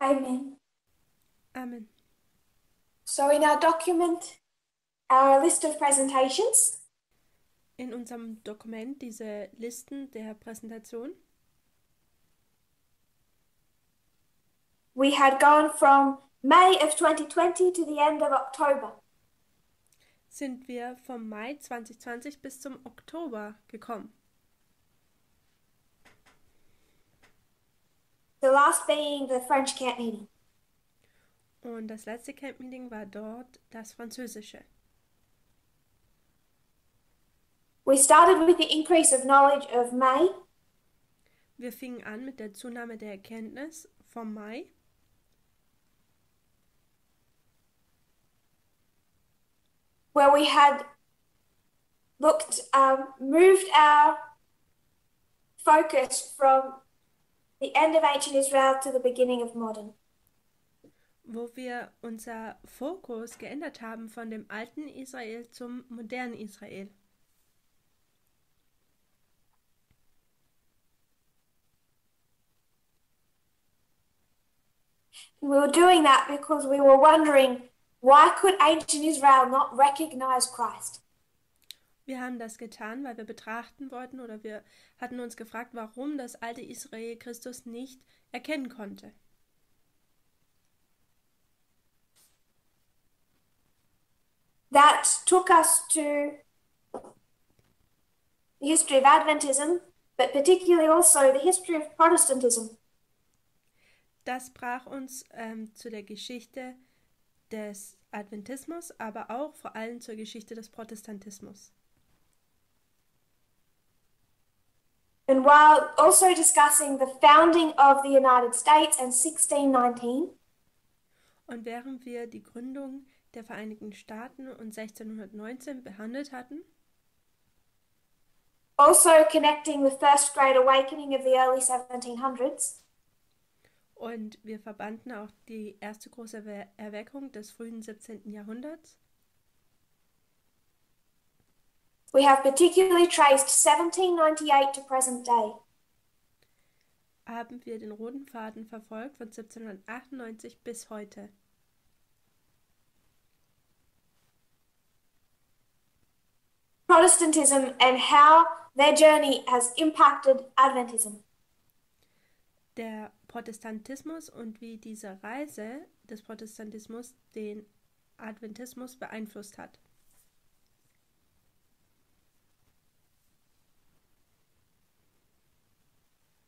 Amen. Amen. So in our document, our list of presentations, In unserem Dokument diese Listen der Präsentation we had gone from May of 2020 to the end of October. sind wir vom Mai 2020 bis zum Oktober gekommen. The last being the French camp meeting. Und das letzte Camp-Meeting war dort das Französische. We started with the increase of knowledge of May. Wir fingen an mit der Zunahme der Erkenntnis vom Mai. Where we had moved our focus from the end of ancient Israel to the beginning of modern. Wo wir unser Fokus geändert haben von dem alten Israel zum modernen Israel. We were doing that because we were wondering, why could ancient Israel not recognize Christ? Wir haben das getan, weil wir betrachten wollten oder wir hatten uns gefragt, warum das alte Israel Christus nicht erkennen konnte. That took us to the history of Adventism, but particularly also the history of Protestantism. Das brach uns zu der Geschichte des Adventismus, aber auch vor allem zur Geschichte des Protestantismus. And while also discussing the founding of the United States in 1619, Und während wir die Gründung der Vereinigten Staaten und 1619 behandelt hatten, also connecting the First Great Awakening of the early 1700s, und wir verbanden auch die erste große Erweckung des frühen 17. Jahrhunderts, we have particularly traced 1798 to present day. haben wir den roten Faden verfolgt von 1798 bis heute. Protestantism and how their journey has impacted Adventism. Der Protestantismus und wie diese Reise des Protestantismus den Adventismus beeinflusst hat.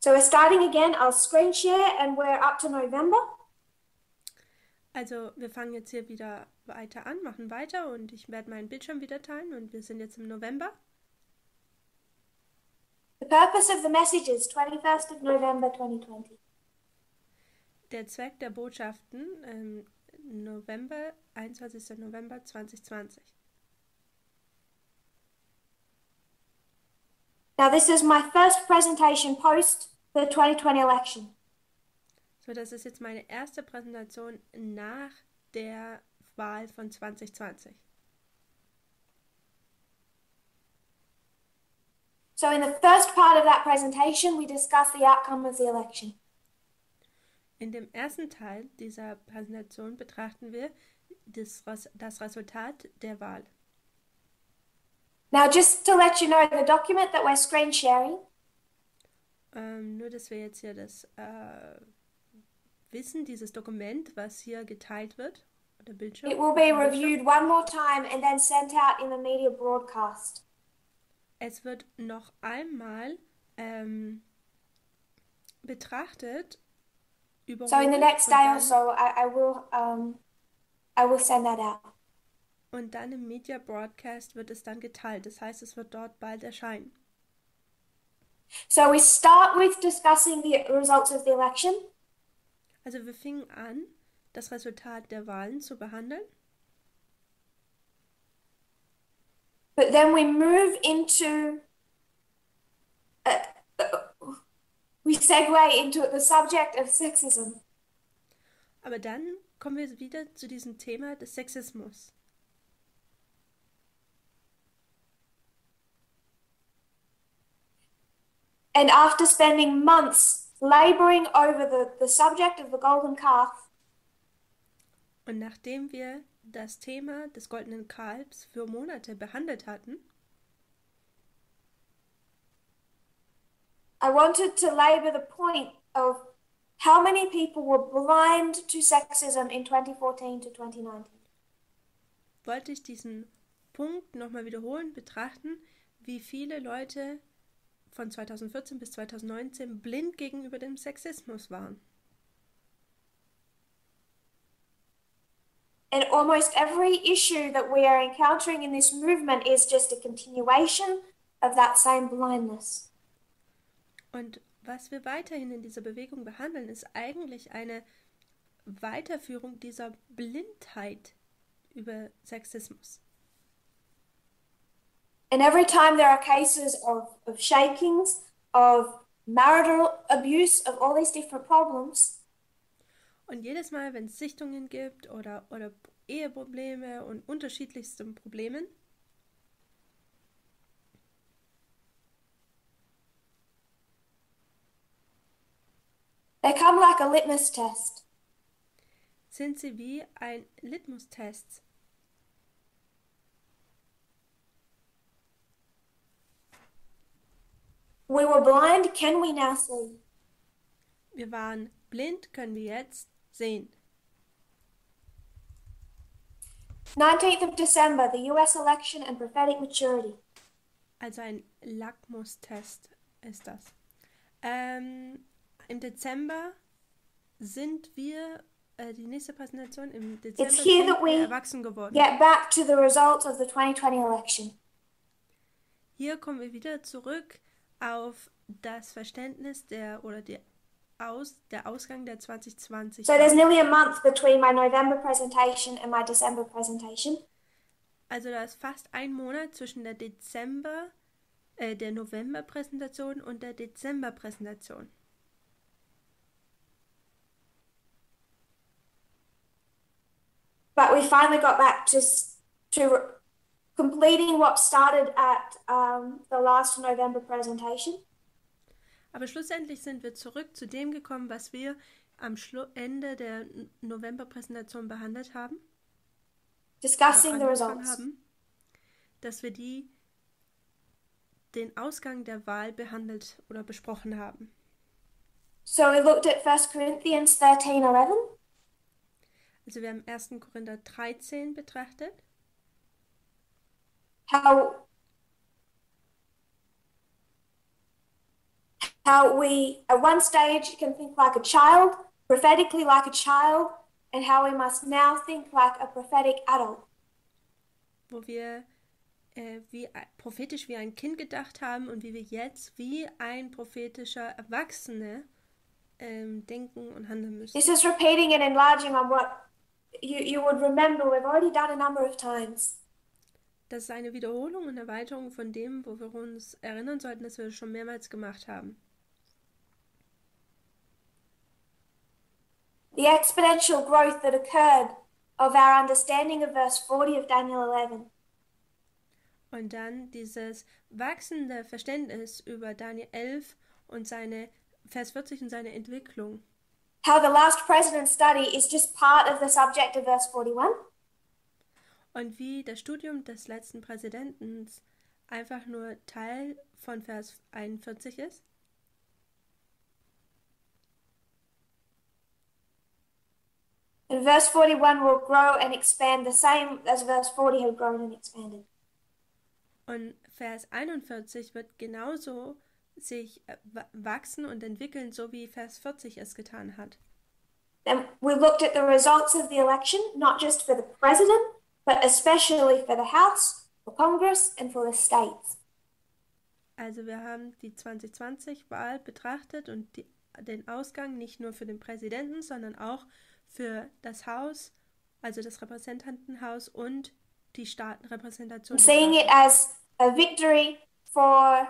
So we're starting again. I'll screen share and we're up to November. Also wir fangen jetzt hier wieder weiter an, machen weiter und ich werde meinen Bildschirm wieder teilen und wir sind jetzt im November. The purpose of the message is 21st of November 2020. Der Zweck der Botschaften November, 21. November 2020. Now this is my first presentation post the 2020 election. So, das ist jetzt meine erste Präsentation nach der Wahl von 2020. So in the first part of that presentation, we discuss the outcome of the election. In dem ersten Teil dieser Präsentation betrachten wir das Resultat der Wahl. Now just to let you know the document that we're screen sharing, Nur, dass wir jetzt hier das wissen, dieses Dokument, was hier geteilt wird, der Bildschirm. it will be reviewed one more time and then sent out in the media broadcast. Es wird noch einmal betrachtet, So in the next day or und so, I will send that out. dann im Media Broadcast wird es dann geteilt. Das heißt, es wird dort bald erscheinen. So we start with discussing the results of the election. Also wir fingen an, das Resultat der Wahlen zu behandeln. But then we move into, we segue into the subject of sexism. Aber dann kommen wir wieder zu diesem Thema des Sexismus. And after spending months laboring over the subject of the golden calf, und nachdem wir das Thema des goldenen Kalbs für Monate behandelt hatten, I wanted to labor the point of how many people were blind to sexism in 2014 to 2019. wollte ich diesen Punkt nochmal wiederholen, betrachten, wie viele Leute von 2014 bis 2019 blind gegenüber dem Sexismus waren. And almost every issue that we are encountering in this movement is just a continuation of that same blindness. Und was wir weiterhin in dieser Bewegung behandeln, ist eigentlich eine Weiterführung dieser Blindheit über Sexismus. And every time there are cases of shakings, of marital abuse, of all these different problems, und jedes Mal, wenn es Sichtungen gibt oder Eheprobleme und unterschiedlichsten Problemen, they come like a litmus test. sind sie wie ein Litmus-Test. We were blind, can we now see? Wir waren blind, können wir jetzt sehen. 19th of December, the US election and prophetic maturity. Also ein Lackmustest ist das. Im Dezember sind wir, die nächste Präsentation, im Dezember It's here sind that wir we erwachsen geworden. get back to the results of the 2020 election. Hier kommen wir wieder zurück auf das Verständnis der Ausgang der 2020. So there's nearly a month between my November presentation and my December presentation. Also da ist fast ein Monat zwischen der November-Präsentation und der Dezember-Präsentation. But we finally got back to completing what started at the last November presentation. Aber schlussendlich sind wir zurück zu dem gekommen, was wir am Ende der November-Präsentation behandelt haben. Discussing the results. Haben, dass wir den Ausgang der Wahl behandelt oder besprochen haben. So we looked at 1 Corinthians 13:11. Also wir haben 1. Korinther 13 betrachtet. How we, at one stage, can think like a child, prophetically like a child, and how we must now think like a prophetic adult. Wo wir prophetisch wie ein Kind gedacht haben und wie wir jetzt wie ein prophetischer Erwachsener denken und handeln müssen. This is repeating and enlarging on what you would remember we've already done a number of times. Das ist eine Wiederholung und Erweiterung von dem, wo wir uns erinnern sollten, dass wir es schon mehrmals gemacht haben. The exponential growth that occurred of our understanding of verse 40 of Daniel 11. Und dann dieses wachsende Verständnis über Daniel 11 und Vers 40 und seine Entwicklung. How the last president's study is just part of the subject of verse 41. Und wie das Studium des letzten Präsidenten einfach nur Teil von Vers 41 ist. And verse 41 will grow and expand the same as verse 40 had grown and expanded. Und Vers 41 wird genauso sich wachsen und entwickeln, so wie Vers 40 es getan hat. Then we looked at the results of the election, not just for the president, but especially for the House, for Congress, and for the states. Also wir haben die 2020-Wahl betrachtet und den Ausgang nicht nur für den Präsidenten, sondern auch für das Haus, also das Repräsentantenhaus und die Staatenrepräsentation. Seeing it as a victory for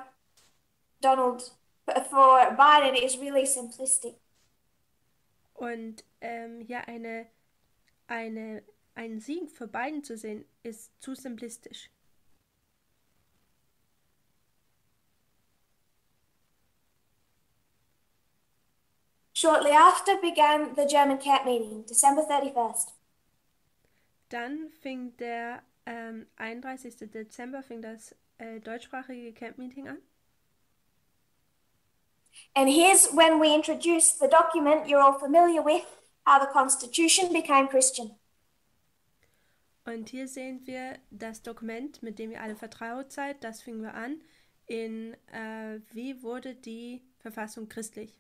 Biden is really simplistic. Und einen Sieg für Biden zu sehen, ist zu simplistisch. Shortly after began the German camp meeting, December 31st. Dann fing der 31. Dezember fing das deutschsprachige Camp-Meeting an. And here's when we introduced the document you're all familiar with, how the Constitution became Christian. Und hier sehen wir das Dokument, mit dem ihr alle vertraut seid. Das fingen wir an in wie wurde die Verfassung christlich.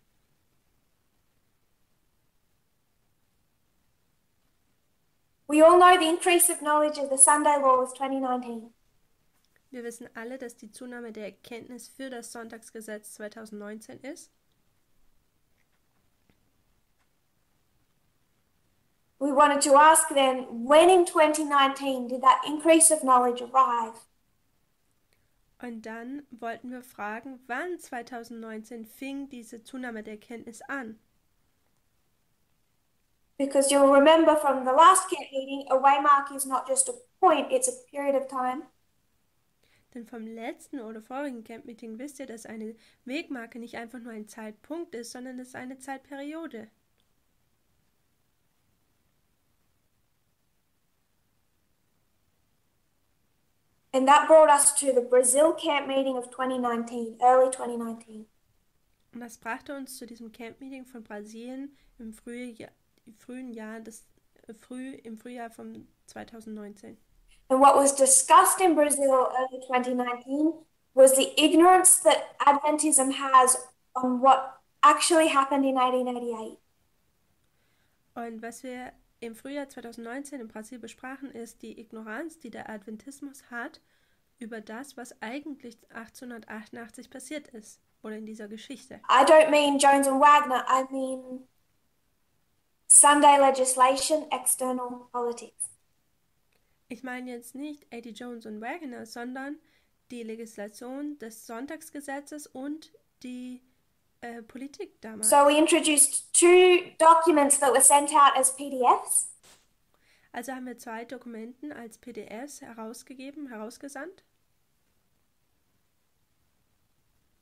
We all know the increase of knowledge of the Sunday law was 2019. Wir wissen alle, dass die Zunahme der Erkenntnis für das Sonntagsgesetz 2019 ist. We wanted to ask then, when in 2019 did that increase of knowledge arrive? Und dann wollten wir fragen, wann 2019 fing diese Zunahme der Erkenntnis an? Because you'll remember from the last camp meeting, a waymark is not just a point, it's a period of time. Denn vom letzten oder vorigen Camp-Meeting wisst ihr, dass eine Wegmarke nicht einfach nur ein Zeitpunkt ist, sondern es ist eine Zeitperiode. And that brought us to the Brazil camp meeting of 2019, early 2019. Und das brachte uns zu diesem Camp-Meeting von Brasilien im Frühjahr von 2019. And what was discussed in Brazil early 2019 was the ignorance that Adventism has on what actually happened in 1888. Und was wir im Frühjahr 2019 in Brasilien besprachen, ist die Ignoranz, die der Adventismus hat über das, was eigentlich 1888 passiert ist oder in dieser Geschichte. I don't mean Jones and Wagner, I mean Sunday legislation, external politics. Ich meine jetzt nicht A.D. Jones und Wagner, sondern die Legislation des Sonntagsgesetzes und die Politik damals. So we introduced two documents that were sent out as PDFs. Also haben wir 2 Dokumenten als PDFs herausgesandt.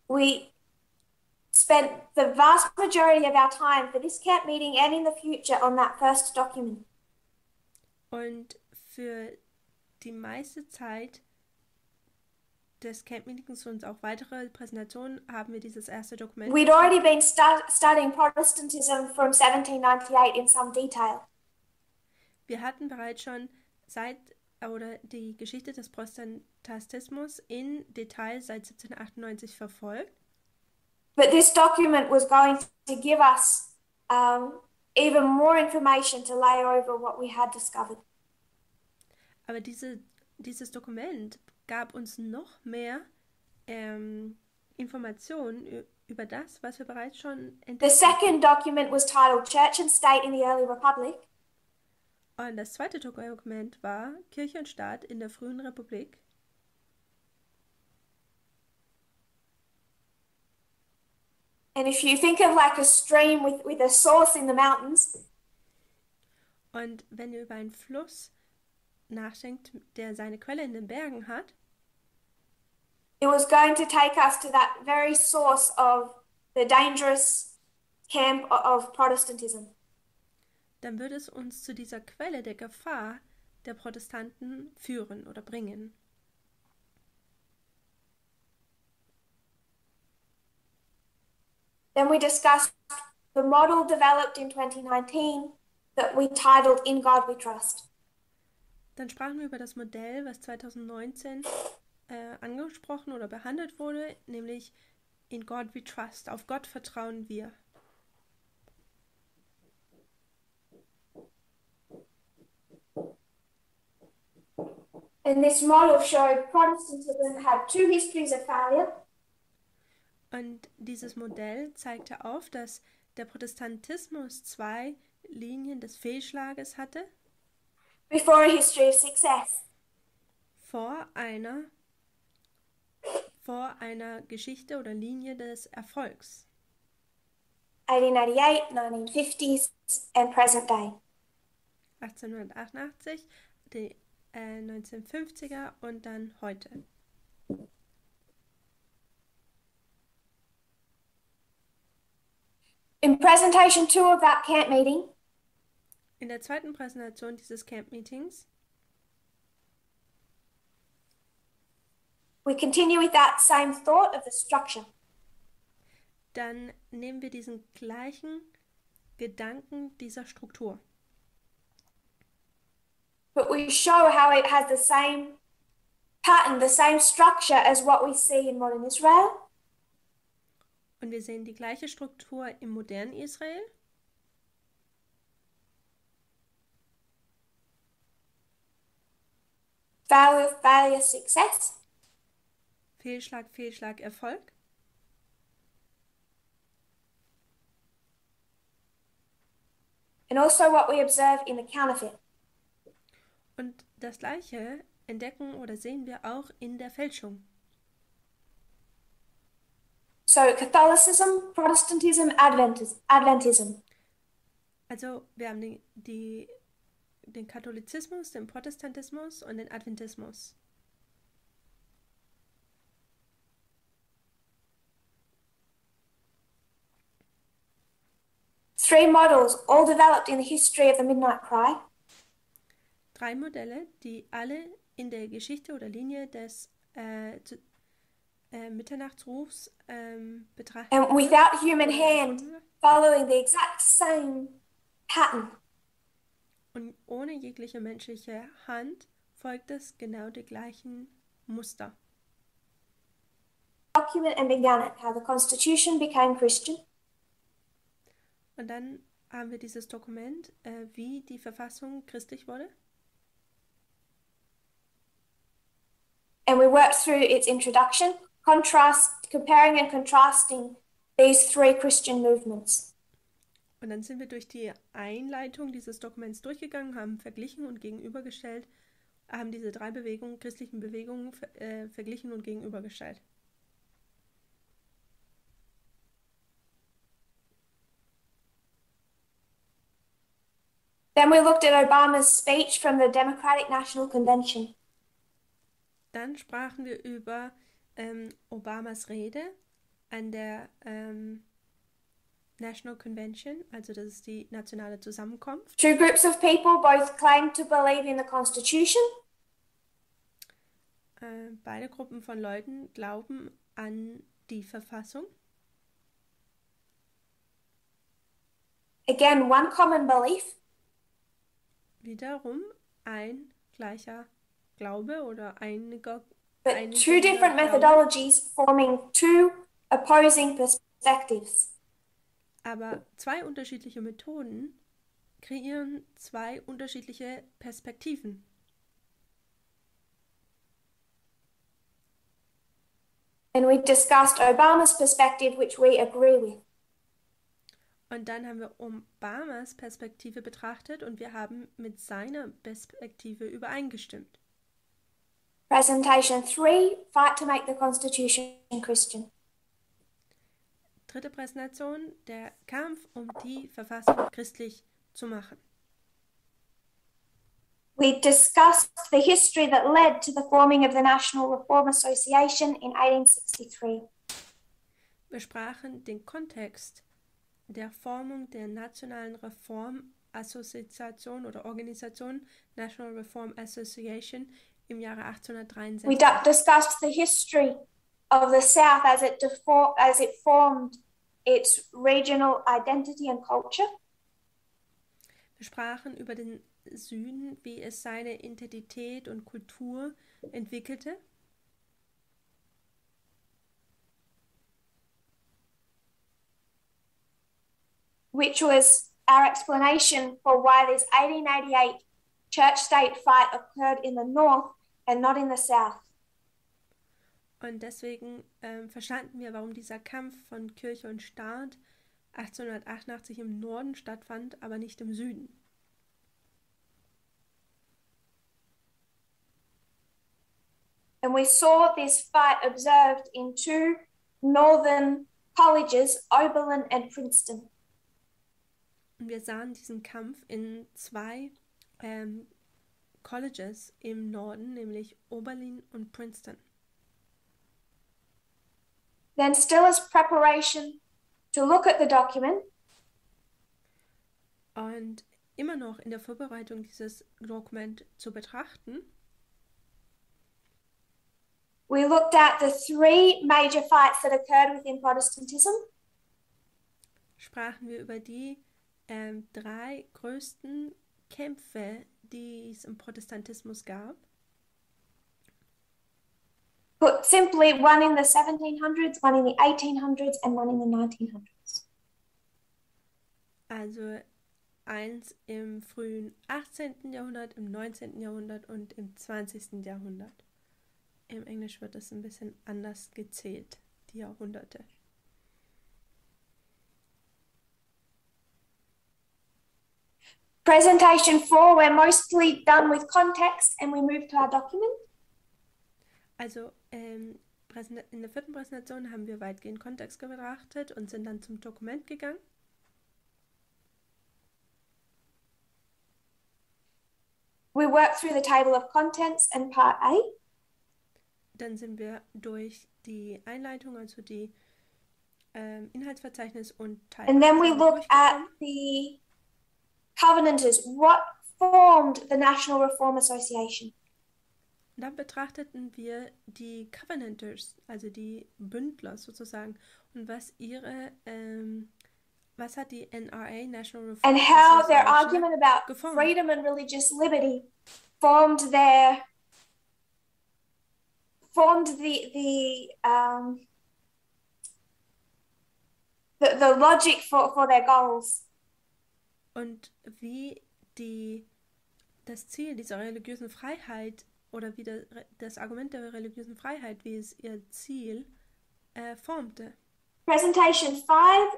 We spent the vast majority of our time for this camp meeting and in the future on that first document. Und für die meiste Zeit des Camp-Meetings und auch weitere Präsentationen haben wir dieses erste Dokument. We'd already been studying Protestantism from 1798 in some detail. Wir hatten bereits schon die Geschichte des Protestantismus in Detail seit 1798 verfolgt. But this document was going to give us even more information to lay over what we had discovered. Aber dieses Dokument gab uns noch mehr Informationen über das, was wir bereits schon entdeckt The second document was titled Church and State in the Early Republic. Und das zweite Dokument war Kirche und Staat in der frühen Republik. And if you think of like a stream with a source in the mountains, Und wenn ihr über einen Fluss nachdenkt, der seine Quelle in den Bergen hat, it was going to take us to that very source of the dangerous camp of Protestantism. dann würde es uns zu dieser Quelle der Gefahr der Protestanten führen oder bringen. Then we discussed the model developed in 2019 that we titled In God We Trust. Dann sprachen wir über das Modell, was 2019 angesprochen oder behandelt wurde, nämlich In God We Trust, auf Gott vertrauen wir. And this model showed Protestantism had two histories of failure. Und dieses Modell zeigte auf, dass der Protestantismus 2 Linien des Fehlschlages hatte Before a history of success. vor einer Geschichte oder Linie des Erfolgs. 1888, 1950s, and present day. 1888, die 1950er und dann heute. In Presentation 2 of that camp meeting, In der zweiten Präsentation dieses Camp-Meetings we continue with that same thought of the structure. dann nehmen wir diesen gleichen Gedanken dieser Struktur. But we show how it has the same pattern, the same structure as what we see in modern Israel. Und wir sehen die gleiche Struktur im modernen Israel. Failure, failure, success. Fehlschlag, Fehlschlag, Erfolg. And also what we observe in the counterfeit. Und das Gleiche entdecken oder sehen wir auch in der Fälschung. So Catholicism, Protestantism, Adventism. Also wir haben den Katholizismus, den Protestantismus und den Adventismus. Three models, all developed in the history of the Midnight Cry. 3 Modelle, die alle in der Geschichte oder Linie des Mitternachtsrufs betrachtet And without human hand, following the exact same pattern. Und ohne jegliche menschliche Hand folgt es genau die gleichen Muster. Document and began it, how the Constitution became Christian. Und dann haben wir dieses Dokument, wie die Verfassung christlich wurde. And we worked through its introduction, comparing and contrasting these three Christian movements. Und dann sind wir durch die Einleitung dieses Dokuments durchgegangen, haben verglichen und gegenübergestellt, haben diese 3 Bewegungen, christlichen Bewegungen verglichen und gegenübergestellt. Then we looked at Obama's speech from the Democratic National Convention. Dann sprachen wir über Obamas Rede an der National Convention, also das ist die nationale Zusammenkunft. Two groups of people both claim to believe in the Constitution. Beide Gruppen von Leuten glauben an die Verfassung. Again, one common belief. Wiederum ein gleicher Glaube oder But two different methodologies forming two opposing perspectives. Aber 2 unterschiedliche Methoden kreieren 2 unterschiedliche Perspektiven. And we discussed Obama's perspective, which we agree with. Und dann haben wir Obamas Perspektive betrachtet und wir haben mit seiner Perspektive übereingestimmt. Präsentation 3, fight to make the Constitution Christian. 3. Präsentation, der Kampf, um die Verfassung christlich zu machen. We discussed the history that led to the forming of the National Reform Association in 1863. Wir sprachen den Kontext der Formung der Nationalen Reformassoziation oder Organisation National Reform Association im Jahre 1863. We discussed the history of the South as it formed its regional identity and culture. Wir sprachen über den Süden, wie es seine Identität und Kultur entwickelte. Which was our explanation for why this 1888 church-state fight occurred in the north and not in the south. Und deswegen verstanden wir, warum dieser Kampf von Kirche und Staat 1888 im Norden stattfand, aber nicht im Süden. And we saw this fight observed in 2 northern colleges, Oberlin and Princeton. Und wir sahen diesen Kampf in 2 Colleges im Norden, nämlich Oberlin und Princeton. Then still as preparation to look at the document, Und immer noch in der Vorbereitung dieses Dokument zu betrachten, we looked at the three major fights that occurred within Protestantism. sprachen wir über die drei größten Kämpfe, die es im Protestantismus gab. Put simply, one in the 1700s, one in the 1800s, and one in the 1900s. Also eins im frühen 18. Jahrhundert, im 19. Jahrhundert und im 20. Jahrhundert. Im Englisch wird das ein bisschen anders gezählt, die Jahrhunderte. Presentation 4, we're mostly done with context and we move to our document. Also in der vierten Präsentation haben wir weitgehend Kontext betrachtet und sind dann zum Dokument gegangen. We worked through the table of contents and part A. Dann sind wir durch die Einleitung, also die Inhaltsverzeichnis und Teil. And then we looked at the Covenanters, what formed the National Reform Association. Und dann betrachteten wir die Covenanters, also die Bündler sozusagen, und was hat die NRA, National Reform and how Association, their argument about geformt. freedom and religious liberty formed the logic for their goals. Und wie das Ziel dieser religiösen Freiheit oder wie das Argument der religiösen Freiheit, wie es ihr Ziel formte. Presentation 5,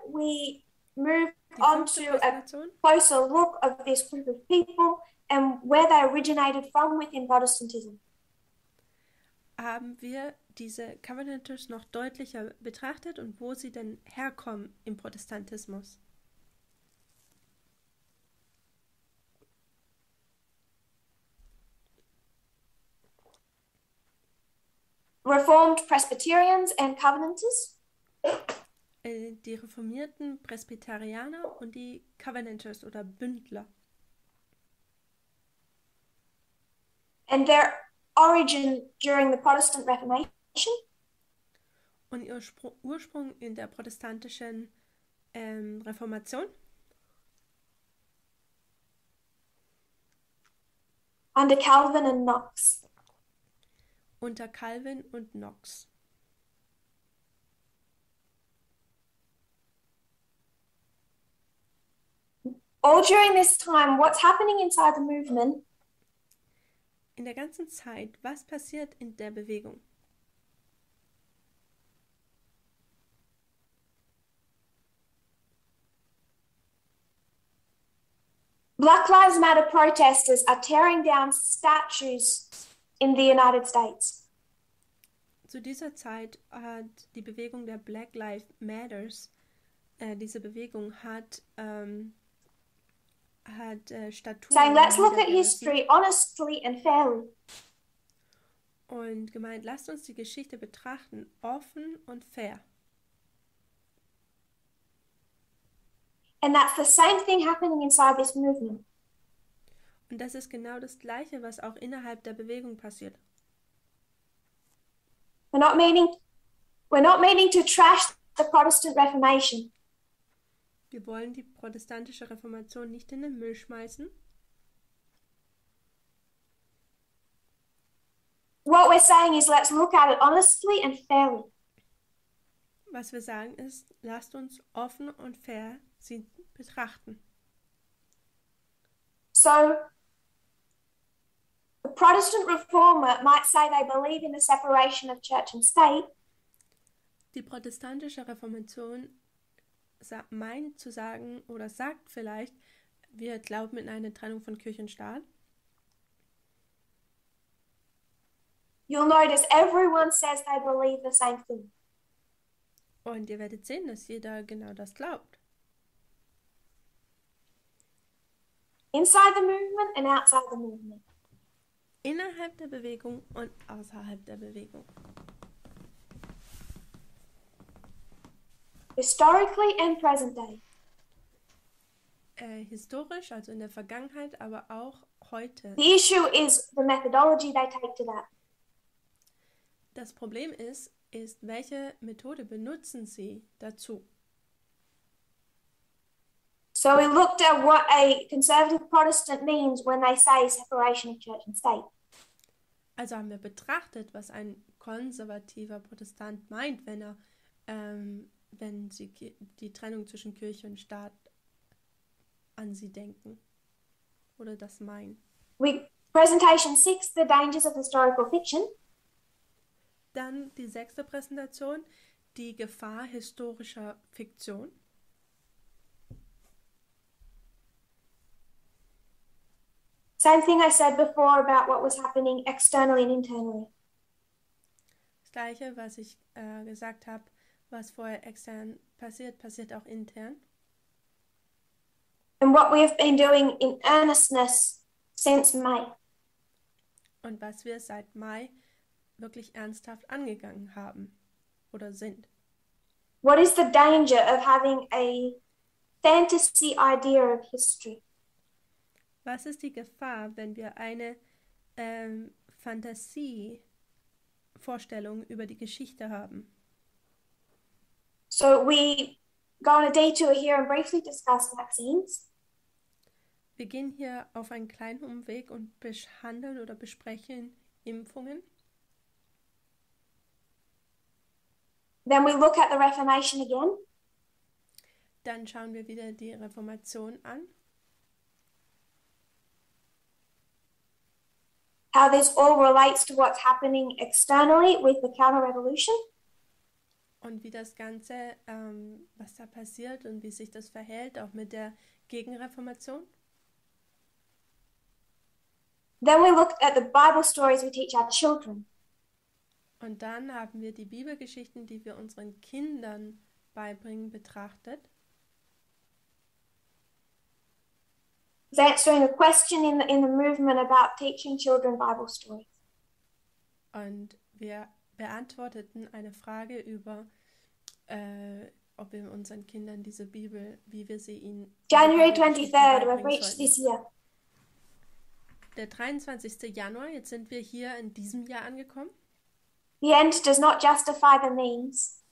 we moved on to a closer look of this group of people and where they originated from within Protestantism. Haben wir diese Covenanters noch deutlicher betrachtet und wo sie denn herkommen im Protestantismus. Reformed Presbyterians and Covenanters. Die reformierten Presbyterianer und die Covenanters oder Bündler. And their origin during the Protestant Reformation. Und ihr Ursprung in der protestantischen Reformation. Under Calvin and Knox. Unter Calvin und Knox. All during this time, what's happening inside the movement? In der ganzen Zeit, was passiert in der Bewegung? Black Lives Matter protesters are tearing down statues in the United States. Zu dieser Zeit hat die Bewegung der Black Lives Matters, diese Bewegung hat Statuen saying, let's look at history honestly and fairly. Und gemeint, lasst uns die Geschichte betrachten, offen und fair. And that's the same thing happening inside this movement. Und das ist genau das Gleiche, was auch innerhalb der Bewegung passiert. We're not meaning to trash the Protestant Reformation. Wir wollen die protestantische Reformation nicht in den Müll schmeißen. What we're saying is let's look at it honestly and fairly. Was wir sagen ist, lasst uns offen und fair sie betrachten. So, the Protestant reformer might say they believe in the separation of church and state. Die protestantische Reformation meint zu sagen oder sagt vielleicht, wir glauben in eine Trennung von Kirche und Staat. You'll notice everyone says they believe the same thing. Und ihr werdet sehen, dass jeder genau das glaubt. Inside the movement and outside the movement. Innerhalb der Bewegung und außerhalb der Bewegung. Historically and present day. historisch, also in der Vergangenheit, aber auch heute. The issue is the methodology they take to that. Das Problem ist, welche Methode benutzen sie dazu? So we looked at what a conservative Protestant means when they say separation of church and state. Also haben wir betrachtet, was ein konservativer Protestant meint, wenn sie die Trennung zwischen Kirche und Staat an sie denken oder das meinen. Präsentation 6, the dangers of historical fiction. Dann die 6. Präsentation, die Gefahr historischer Fiktion. Same thing I said before about what was happening externally and internally. Das Gleiche, was ich gesagt habe, was vorher extern passiert, passiert auch intern. And what we have been doing in earnestness since May. Und was wir seit Mai wirklich ernsthaft angegangen haben oder sind. What is the danger of having a fantasy idea of history? Was ist die Gefahr, wenn wir eine Fantasievorstellung über die Geschichte haben? So we go on a detour here and briefly discuss vaccines. Wir gehen hier auf einen kleinen Umweg und behandeln oder besprechen Impfungen. Then we look at the Reformation again. Dann schauen wir wieder die Reformation an. How this all relates to what's happening externally with the counter-revolution. Und wie das Ganze, was da passiert und wie sich das verhält, auch mit der Gegenreformation. Then we looked at the Bible stories we teach our children. Und dann haben wir die Bibelgeschichten, die wir unseren Kindern beibringen, betrachtet. It's answering a question in the movement about teaching children Bible stories. Und wir beantworteten eine Frage über, ob wir unseren Kindern diese Bibel, wie wir sie ihnen January 23rd, we've reached sollten. this year. Der 23. Januar, jetzt sind wir hier in diesem Jahr angekommen. The end does not justify the means.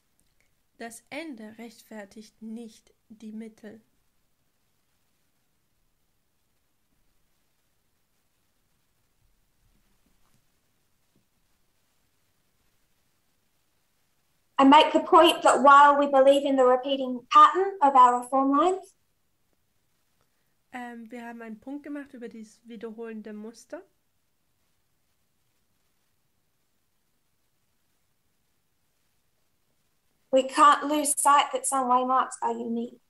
Das Ende rechtfertigt nicht die Mittel. I make the point that while we believe in the repeating pattern of our reform lines, wir haben einen Punkt gemacht über dieses wiederholende Muster. we can't lose sight that some waymarks are unique.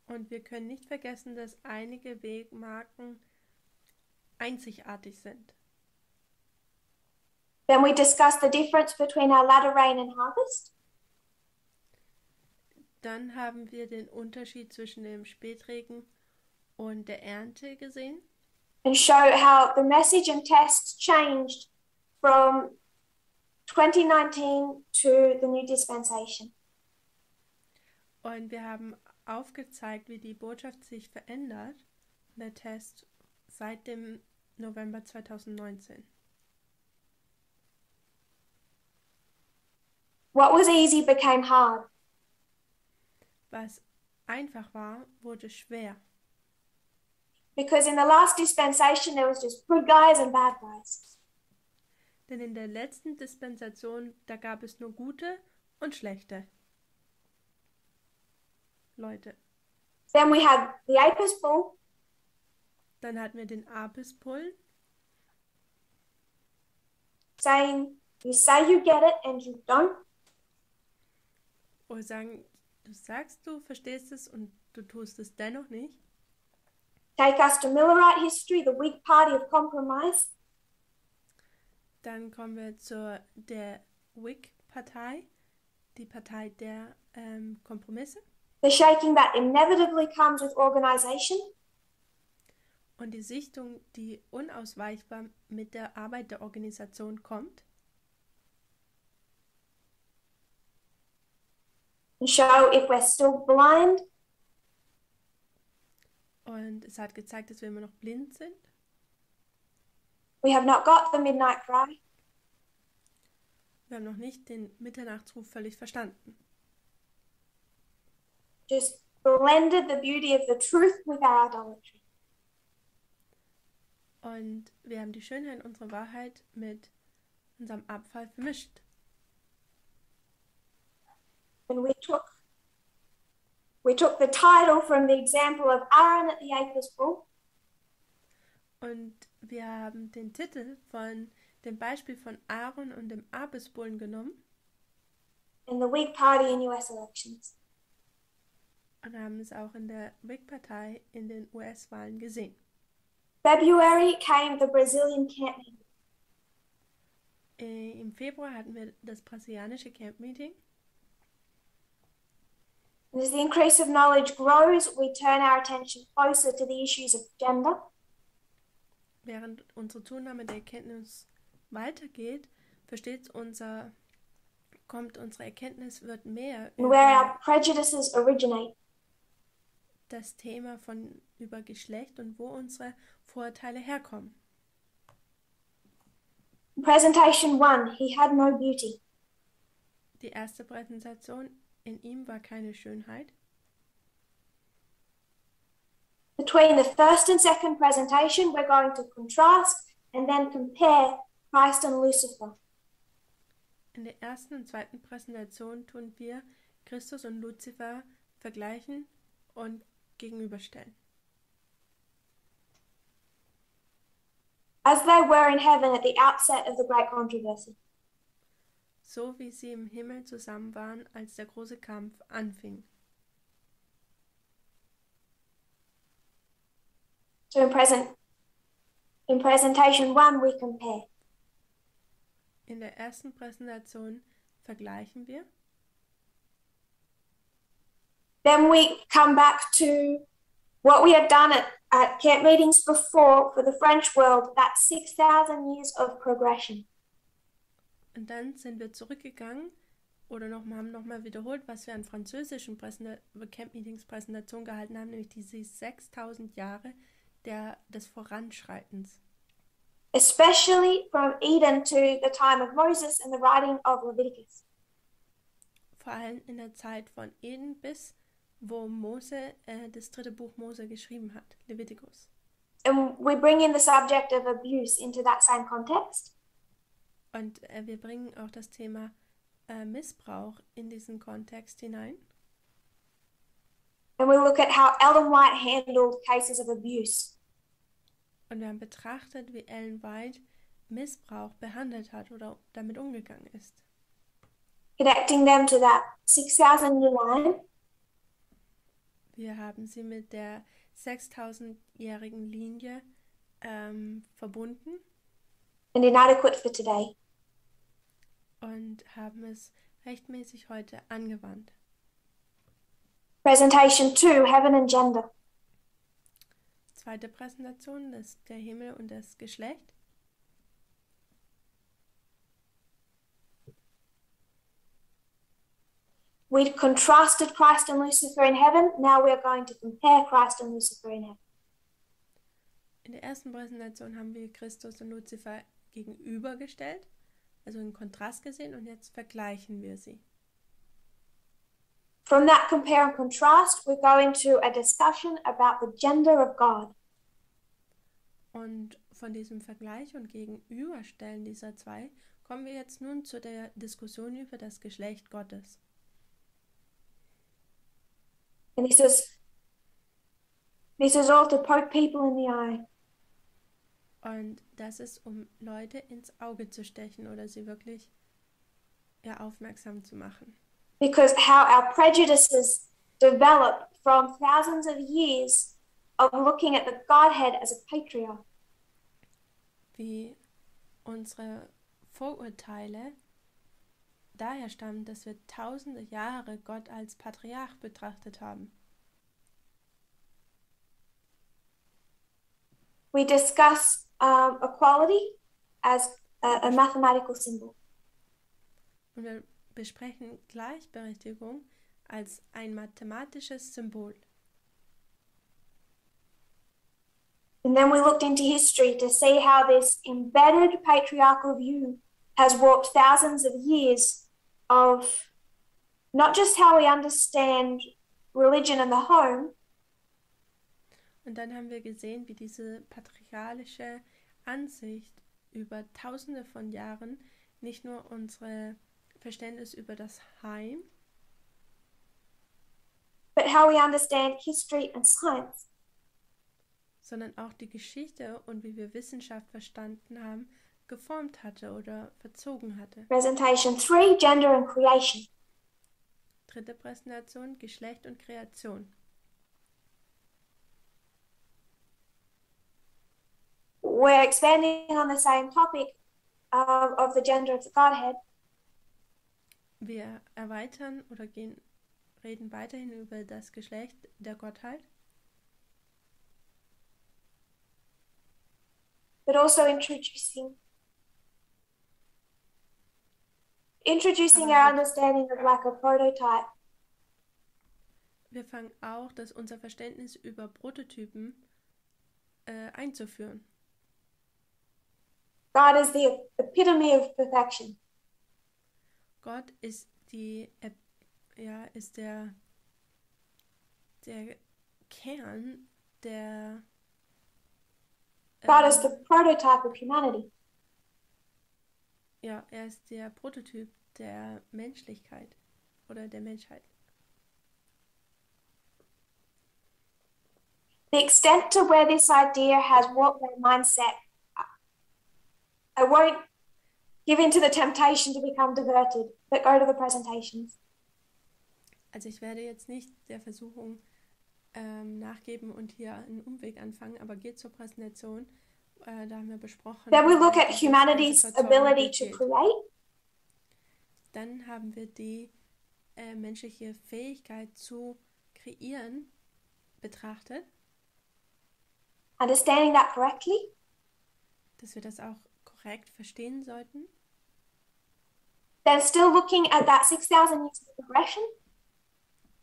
Und wir können nicht vergessen, dass einige Wegmarken einzigartig sind. Then we discuss the difference between our latter rain and harvest. Dann haben wir den Unterschied zwischen dem Spätregen und der Ernte gesehen. And show how the message and tests changed from 2019 to the new dispensation. Und wir haben aufgezeigt, wie die Botschaft sich verändert, der Test, seit dem November 2019. What was easy became hard. Was einfach war, wurde schwer. Because in the last dispensation there was just good guys and bad guys. Denn in der letzten Dispensation, da gab es nur gute und schlechte Leute. Then we had the Apis bull. Dann hatten wir den Apispullen, saying, you say you get it and you don't. oder sagen, du sagst, du verstehst es und du tust es dennoch nicht. Take us to Millerite history, the Whig Party of compromise. Dann kommen wir zur der Whig-Partei, die Partei der Kompromisse. The shaking that inevitably comes with organization. Und die Sichtung, die unausweichbar mit der Arbeit der Organisation kommt. And show if we're still blind. Und es hat gezeigt, dass wir immer noch blind sind. We have not got the midnight cry. Wir haben noch nicht den Mitternachtsruf völlig verstanden. Just blended the beauty of the truth with our idolatry. Und wir haben die Schönheit unserer Wahrheit mit unserem Abfall vermischt. And we took the title from the example of Aaron at the Apis bull. Und wir haben den Titel von dem Beispiel von Aaron und dem Abisbullen genommen. In the Whig Party in US elections. Und haben es auch in der Whig-Partei in den US-Wahlen gesehen. February came the Brazilian camp meeting. Im Februar hatten wir das brasilianische Camp-Meeting. And as the increase of knowledge grows, we turn our attention closer to the issues of gender. Während unsere Zunahme der Erkenntnis weitergeht, kommt unsere Erkenntnis, wird mehr and where our prejudices originate. Das Thema über Geschlecht und wo unsere Vorurteile herkommen. Presentation 1, he had no beauty. Die erste Präsentation, in ihm war keine Schönheit. Between the first and second presentation, we're going to contrast and then compare Christ and Lucifer. In der ersten und zweiten Präsentation tun wir Christus und Luzifer vergleichen und gegenüberstellen. As they were in heaven at the outset of the great controversy. So wie sie im Himmel zusammen waren, als der große Kampf anfing. So in presentation 1 we compare. In der ersten Präsentation vergleichen wir. Then we come back to what we had done at camp meetings before for the French world, that's 6,000 years of progression. Und dann sind wir zurückgegangen oder haben nochmal wiederholt, was wir an französischen Camp-Meetings Präsentation gehalten haben, nämlich diese 6.000 Jahre des Voranschreitens. Especially from Eden to the time of Moses and the writing of Leviticus. Vor allem in der Zeit von Eden bis wo Mose das 3. Buch Mose geschrieben hat, Leviticus. And we bring in the subject of abuse into that same context. Und wir bringen auch das Thema Missbrauch in diesen Kontext hinein. And we look at how Ellen White handled cases of abuse. Und wir haben betrachtet, wie Ellen White Missbrauch behandelt hat oder damit umgegangen ist. Connecting them to that 6,000 year line. Wir haben sie mit der 6.000-jährigen Linie verbunden. And inadequate for today. Und haben es rechtmäßig heute angewandt. Presentation 2, Heaven and Gender. Zweite Präsentation, der Himmel und das Geschlecht. We'd contrasted Christ and Lucifer in heaven. Now we're going to compare Christ and Lucifer in heaven. In der ersten Präsentation haben wir Christus und Luzifer gegenübergestellt, also in Kontrast gesehen, und jetzt vergleichen wir sie. From that compare and contrast, we're going to a discussion about the gender of God. Und von diesem Vergleich und Gegenüberstellen dieser zwei kommen wir jetzt nun zu der Diskussion über das Geschlecht Gottes. And this is all to poke people in the eye. Und das ist, um Leute ins Auge zu stechen oder sie wirklich aufmerksam zu machen. Because how our prejudices develop from thousands of years of looking at the Godhead as a patriarch. Wie unsere Vorurteile daher stammen, dass wir tausende Jahre Gott als Patriarch betrachtet haben. We discuss equality as a mathematical symbol. Und wir besprechen Gleichberechtigung als ein mathematisches Symbol. And then we looked into history to see how this embedded patriarchal view has warped thousands of years of not just how we understand religion and the home, Und dann haben wir gesehen, wie diese patriarchalische Ansicht über Tausende von Jahren nicht nur unsere Verständnis über das Heim, but how we understand history and science. sondern auch die Geschichte und wie wir Wissenschaft verstanden haben, geformt hatte oder verzogen hatte. Presentation 3, gender and creation. Dritte Präsentation, Geschlecht und Kreation. We're expanding on the same topic of the gender of the Godhead. Wir erweitern oder reden weiterhin über das Geschlecht der Gottheit, but also introducing our understanding of like a prototype. Wir fangen auch unser Verständnis über Prototypen einzuführen. God is the epitome of perfection. Gott ist ist der Kern der God is the prototype of humanity. Ja, er ist der Prototyp der Menschlichkeit oder der Menschheit. The extent to where this idea has warped my mindset, I won't give in to the temptation to become diverted, but go to the presentations. Also ich werde jetzt nicht der Versuchung nachgeben und hier einen Umweg anfangen, aber geht zur Präsentation. Da haben wir besprochen. Then we look at humanity's ability to create. Dann haben wir die menschliche Fähigkeit zu kreieren betrachtet. Understanding that correctly. Dass wir das auch korrekt verstehen sollten. Then still looking at that 6,000 years of progression.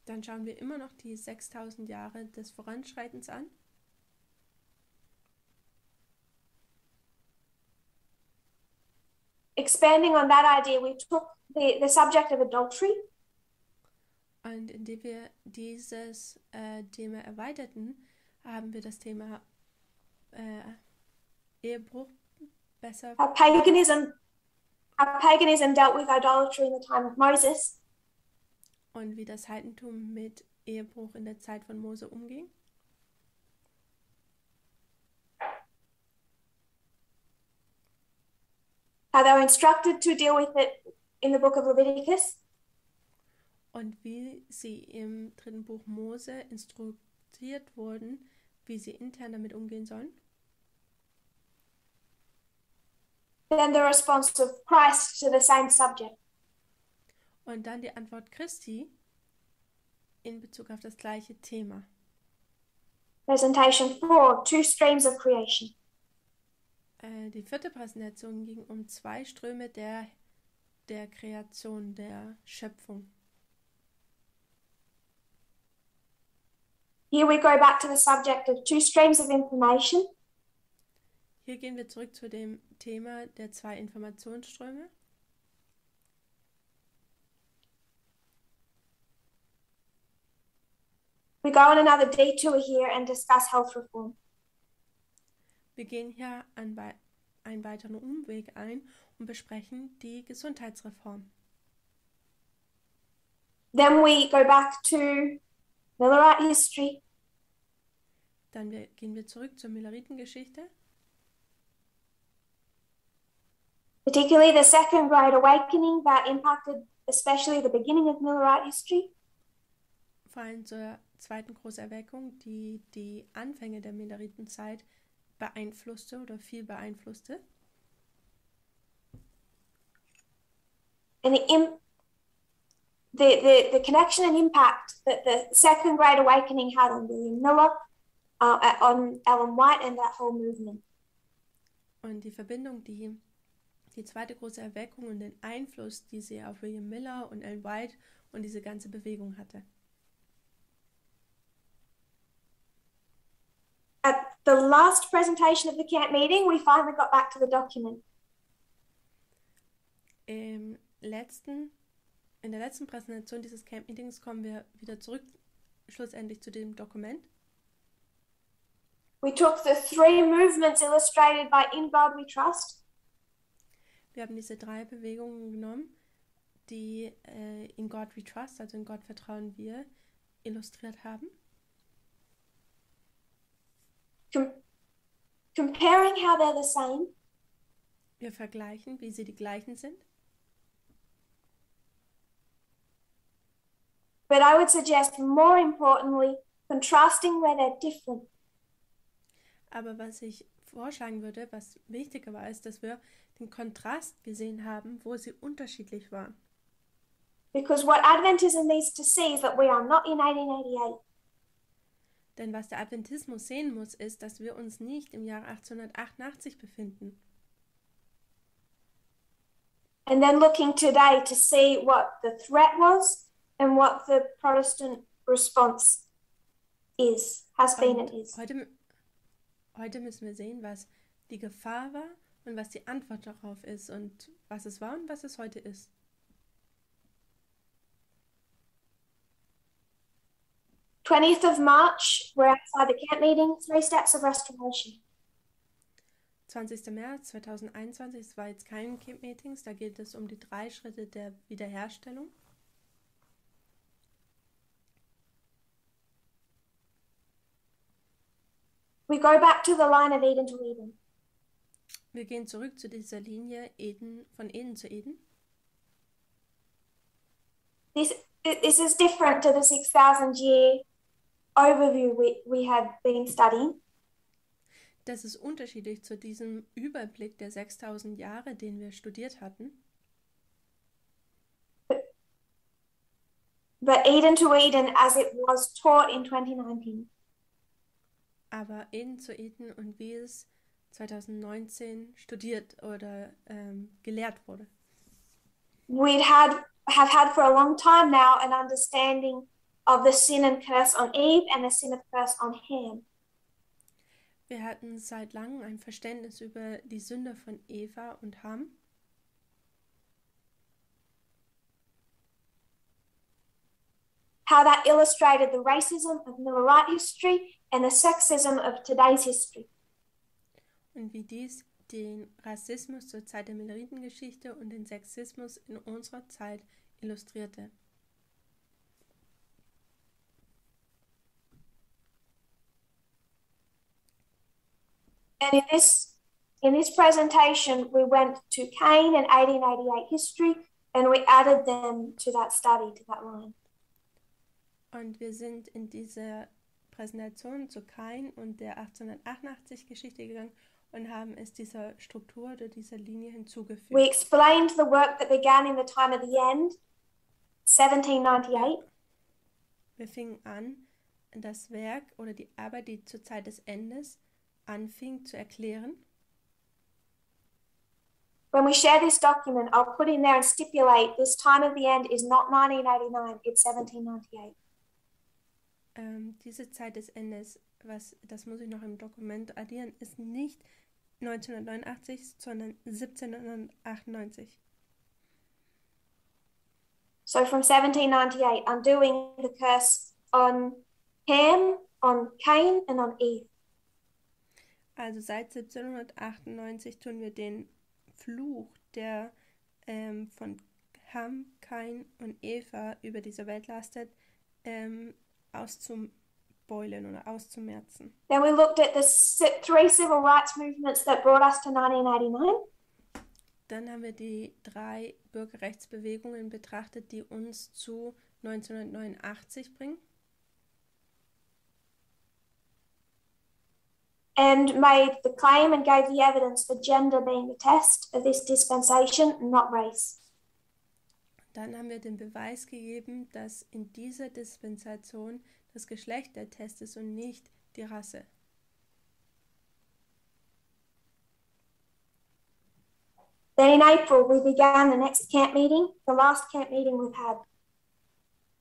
Dann schauen wir immer noch die 6.000 Jahre des Voranschreitens an. Expanding on that idea, we took the subject of adultery. Und indem wir dieses Thema erweiterten, haben wir das Thema Ehebruch besser. How paganism dealt with idolatry in the time of Moses. Und wie das Heidentum mit Ehebruch in der Zeit von Mose umging. How they were instructed to deal with it in the book of Leviticus. Und wie sie im dritten Buch Mose instruiert wurden, wie sie intern damit umgehen sollen. Then the response of Christ to the same subject. Und dann die Antwort Christi in Bezug auf das gleiche Thema. Presentation 4, two streams of creation. Die vierte Präsentation ging um zwei Ströme der Kreation, der Schöpfung. Here we go back to the subject of two streams of information. Hier gehen wir zurück zu dem Thema der zwei Informationsströme. We go on another detour here and discuss health reform. Wir gehen hier einen weiteren Umweg ein und besprechen die Gesundheitsreform. Then we go back to Millerite history. Dann gehen wir zurück zur Milleritengeschichte. Particularly the Second Great Awakening that impacted especially the beginning of Millerite history. Vor allem zur zweiten Großerweckung, die die Anfänge der Milleritentzeit beeinflusste oder viel beeinflusste. And the connection and impact that the Second Great Awakening had on William Miller, on Ellen White and that whole movement. Und die Verbindung, die zweite große Erweckung und den Einfluss, die sie auf William Miller und Ellen White und diese ganze Bewegung hatte. the last presentation of the camp meeting, we finally got back to the document. In der letzten Präsentation dieses Camp-Meetings kommen wir wieder zurück, schlussendlich zu dem Dokument. We took the 3 movements illustrated by In God We Trust. Wir haben diese 3 Bewegungen genommen, die In God We Trust, also in Gott vertrauen wir, illustriert haben. Comparing how they're the same. Wir vergleichen, wie sie die gleichen sind. But I would suggest, more importantly, contrasting where they're different. Aber was ich vorschlagen würde, was wichtiger war, ist, dass wir den Kontrast gesehen haben, wo sie unterschiedlich waren. Because what Adventism needs to see is that we are not in 1888. Denn was der Adventismus sehen muss, ist, dass wir uns nicht im Jahr 1888 befinden. And then looking today to see what the threat was and what the Protestant response has been and is. Heute müssen wir sehen, was die Gefahr war und was die Antwort darauf ist und was es war und was es heute ist. 20th of March, we're outside the camp meeting, 3 steps of restoration. 20. März 2021, es war jetzt kein Camp-Meetings, da geht es um die 3 Schritte der Wiederherstellung. We go back to the line of Eden to Eden. Wir gehen zurück zu dieser Linie von Eden zu Eden. This is different to the 6,000-year overview we had been studying. Das ist unterschiedlich zu diesem Überblick der 6000 Jahre, den wir studiert hatten. But Eden to Eden as it was taught in 2019. Aber Eden zu Eden und wie es 2019 studiert oder gelehrt wurde. Have had for a long time now an understanding of the sin and curse on Eve and the sin and curse on Ham. Wir hatten seit langem ein Verständnis über die Sünde von Eva und Ham. How that illustrated the racism of Millerite history and the sexism of today's history. Und wie dies den Rassismus zur Zeit der Milleritengeschichte und den Sexismus in unserer Zeit illustrierte. And in this presentation, we went to Cain and 1888 history, and we added them to that study, to that line. Und wir sind in dieser Präsentation zu Kain und der 1888 Geschichte gegangen und haben es dieser Struktur oder dieser Linie hinzugefügt. We explained the work that began in the time of the end, 1798. Wir fingen an, das Werk oder die Arbeit, die zur Zeit des Endes anfing, zu erklären. When we share this document, I'll put in there and stipulate this time of the end is not 1989, it's 1798. Diese Zeit des Endes, das muss ich noch im Dokument addieren, ist nicht 1989, sondern 1798. So from 1798, I'm doing the curse on Ham, on Cain and on Eve. Also seit 1798 tun wir den Fluch, der von Ham, Kain und Eva über diese Welt lastet, auszubeulen oder auszumerzen. Then we looked at the 3 civil rights movements that brought us to 1989. Dann haben wir die 3 Bürgerrechtsbewegungen betrachtet, die uns zu 1989 bringen. And made the claim and gave the evidence for gender being the test of this dispensation, not race. Dann haben wir den Beweis gegeben, dass in dieser Dispensation das Geschlecht der Test ist und nicht die Rasse. Then in April, we began the next camp meeting, the last camp meeting we've had.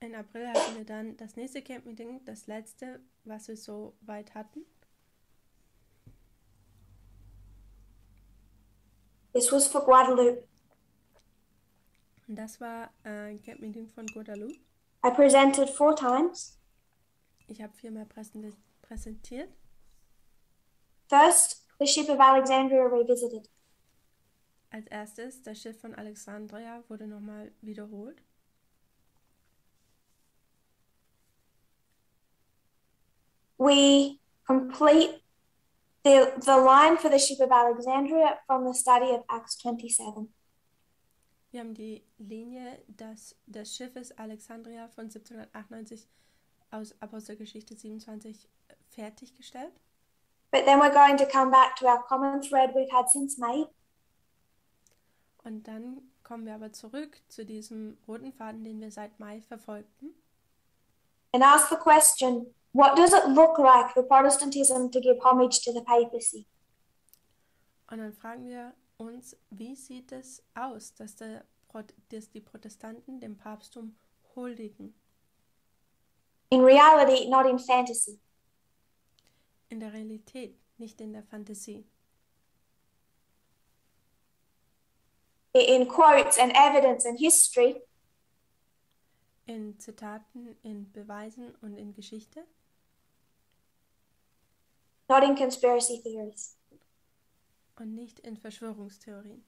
In April hatten wir dann das nächste Camp-Meeting, das letzte, was wir so weit hatten. This was for Guadeloupe. Und das war ein Camp-Meeting von Guadeloupe. I presented 4 times. Ich habe 4-mal präsentiert. First, the ship of Alexandria revisited. Als erstes, das Schiff von Alexandria wurde nochmal wiederholt. We complete the line for the ship of Alexandria from the study of Acts 27. Wir haben die Linie des Schiffes Alexandria von 1798 aus Apostelgeschichte 27 fertiggestellt. But then we're going to come back to our common thread we've had since May. Und dann kommen wir aber zurück zu diesem roten Faden, den wir seit Mai verfolgten. And ask the question, what does it look like for Protestantism to give homage to the papacy? Und dann fragen wir uns, wie sieht es aus, dass die Protestanten dem Papsttum huldigen? In reality, not in fantasy. In der Realität, nicht in der Fantasie. In quotes and evidence and history. In Zitaten, in Beweisen und in Geschichte. Not in conspiracy theories. Und nicht in Verschwörungstheorien.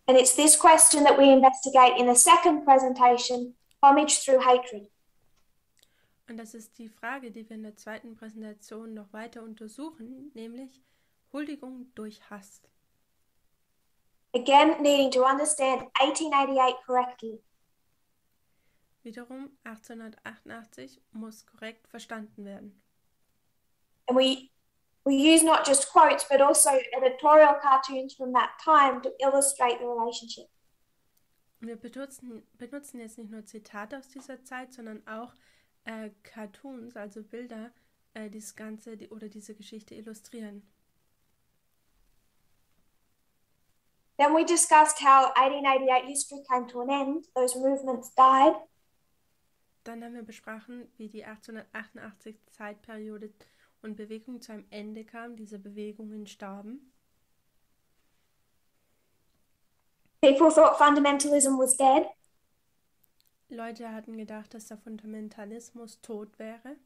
And it's this question that we investigate in the second presentation, homage through hatred. Und das ist die Frage, die wir in der zweiten Präsentation noch weiter untersuchen, nämlich Huldigung durch Hass. Again, needing to understand 1888 correctly. Wiederum 1888 muss korrekt verstanden werden. And we use not just quotes, but also editorial cartoons from that time to illustrate the relationship. Und wir benutzen jetzt nicht nur Zitate aus dieser Zeit, sondern auch Cartoons, also Bilder, dieses Ganze oder diese Geschichte illustrieren. Then we discussed how 1888 history came to an end. Those movements died. Dann haben wir besprochen, wie die 1888 Zeitperiode und Bewegung zu einem Ende kam. Diese Bewegungen starben. People thought fundamentalism was dead. Leute hatten gedacht, dass der Fundamentalismus tot wäre.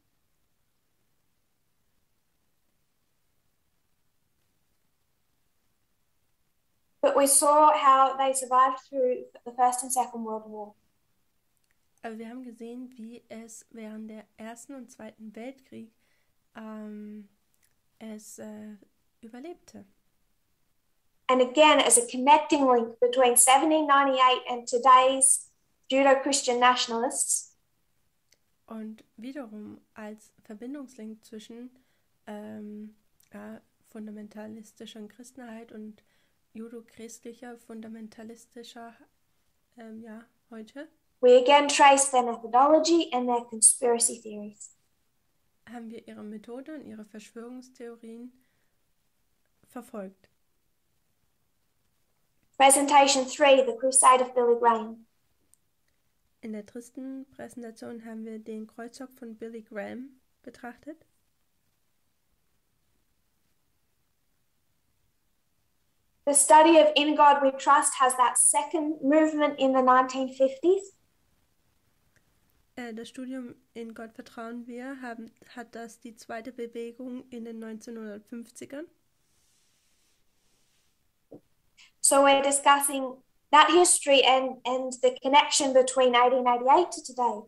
But we saw how they survived through the First and Second World War. Aber wir haben gesehen, wie es während der Ersten und Zweiten Weltkrieg überlebte. And again, as a connecting link between 1798 and today's Judeo-Christian nationalists. Und wiederum als Verbindungslink zwischen fundamentalistischer Christenheit und judo-christlicher fundamentalistischer heute. We again trace their methodology and their conspiracy theories. Haben wir ihre Methode und ihre Verschwörungstheorien verfolgt. Presentation 3, the Crusade of Billy Graham. In der dritten Präsentation haben wir den Kreuzzug von Billy Graham betrachtet. The study of In God We Trust has that second movement in the 1950s. Das Studium In Gott vertrauen wir hat das die zweite Bewegung in den 1950ern. So we're discussing that history and the connection between 1888 to today.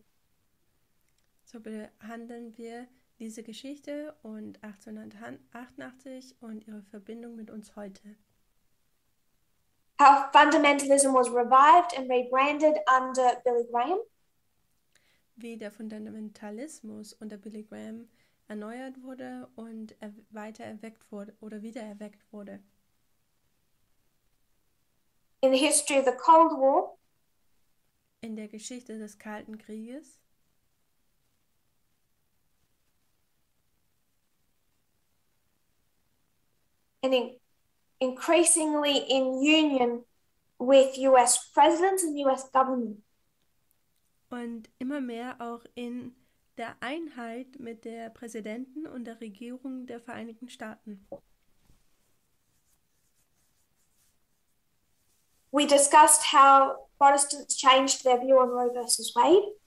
So behandeln wir diese Geschichte und 1888 und ihre Verbindung mit uns heute. How fundamentalism was revived and rebranded under Billy Graham. Wie der Fundamentalismus unter Billy Graham erneuert wurde und weitererweckt wurde oder wiedererweckt wurde. In the history of the Cold War. In der Geschichte des Kalten Krieges. And increasingly in union with US presidents and US government. Und immer mehr auch in der Einheit mit der Präsidenten und der Regierung der Vereinigten Staaten. We discussed how Protestants changed their view on Roe versus Wade.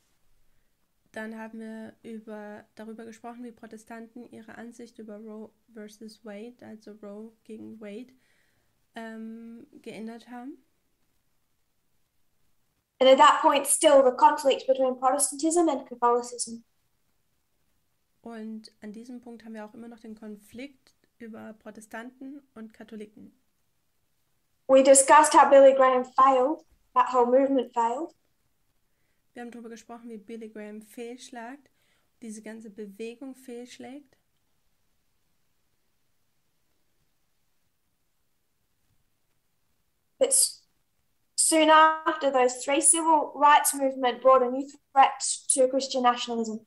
Dann haben wir darüber gesprochen, wie Protestanten ihre Ansicht über Roe versus Wade, also Roe gegen Wade, geändert haben. And at that point, still the conflict between Protestantism and Catholicism. Und an diesem Punkt haben wir auch immer noch den Konflikt über Protestanten und Katholiken. We discussed how Billy Graham failed, that whole movement failed. Wir haben darüber gesprochen, wie Billy Graham fehlschlägt, diese ganze Bewegung fehlschlägt. But soon after, those three civil rights movement brought a new threat to Christian nationalism.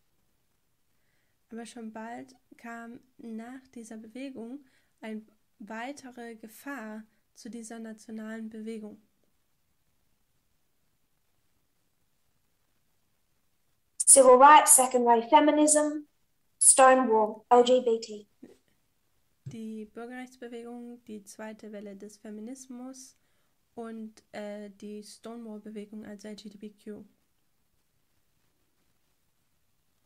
Aber schon bald kam nach dieser Bewegung eine weitere Gefahr zu dieser nationalen Bewegung. Civil rights, second wave feminism, Stonewall, LGBT. Die Bürgerrechtsbewegung, die zweite Welle des Feminismus und die Stonewall-Bewegung als LGBTQ.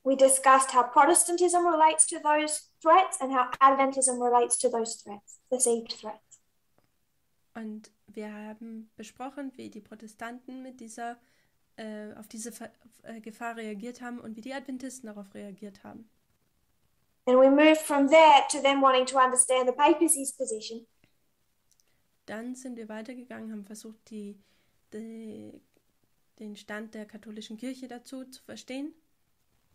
We discussed how Protestantism relates to those threats and how Adventism relates to those threats, perceived threats. Und wir haben besprochen, wie die Protestanten auf diese Gefahr reagiert haben und wie die Adventisten darauf reagiert haben. And we moved from there to them wanting to understand the papacy's position. Dann sind wir weitergegangen, haben versucht, den Stand der katholischen Kirche dazu zu verstehen.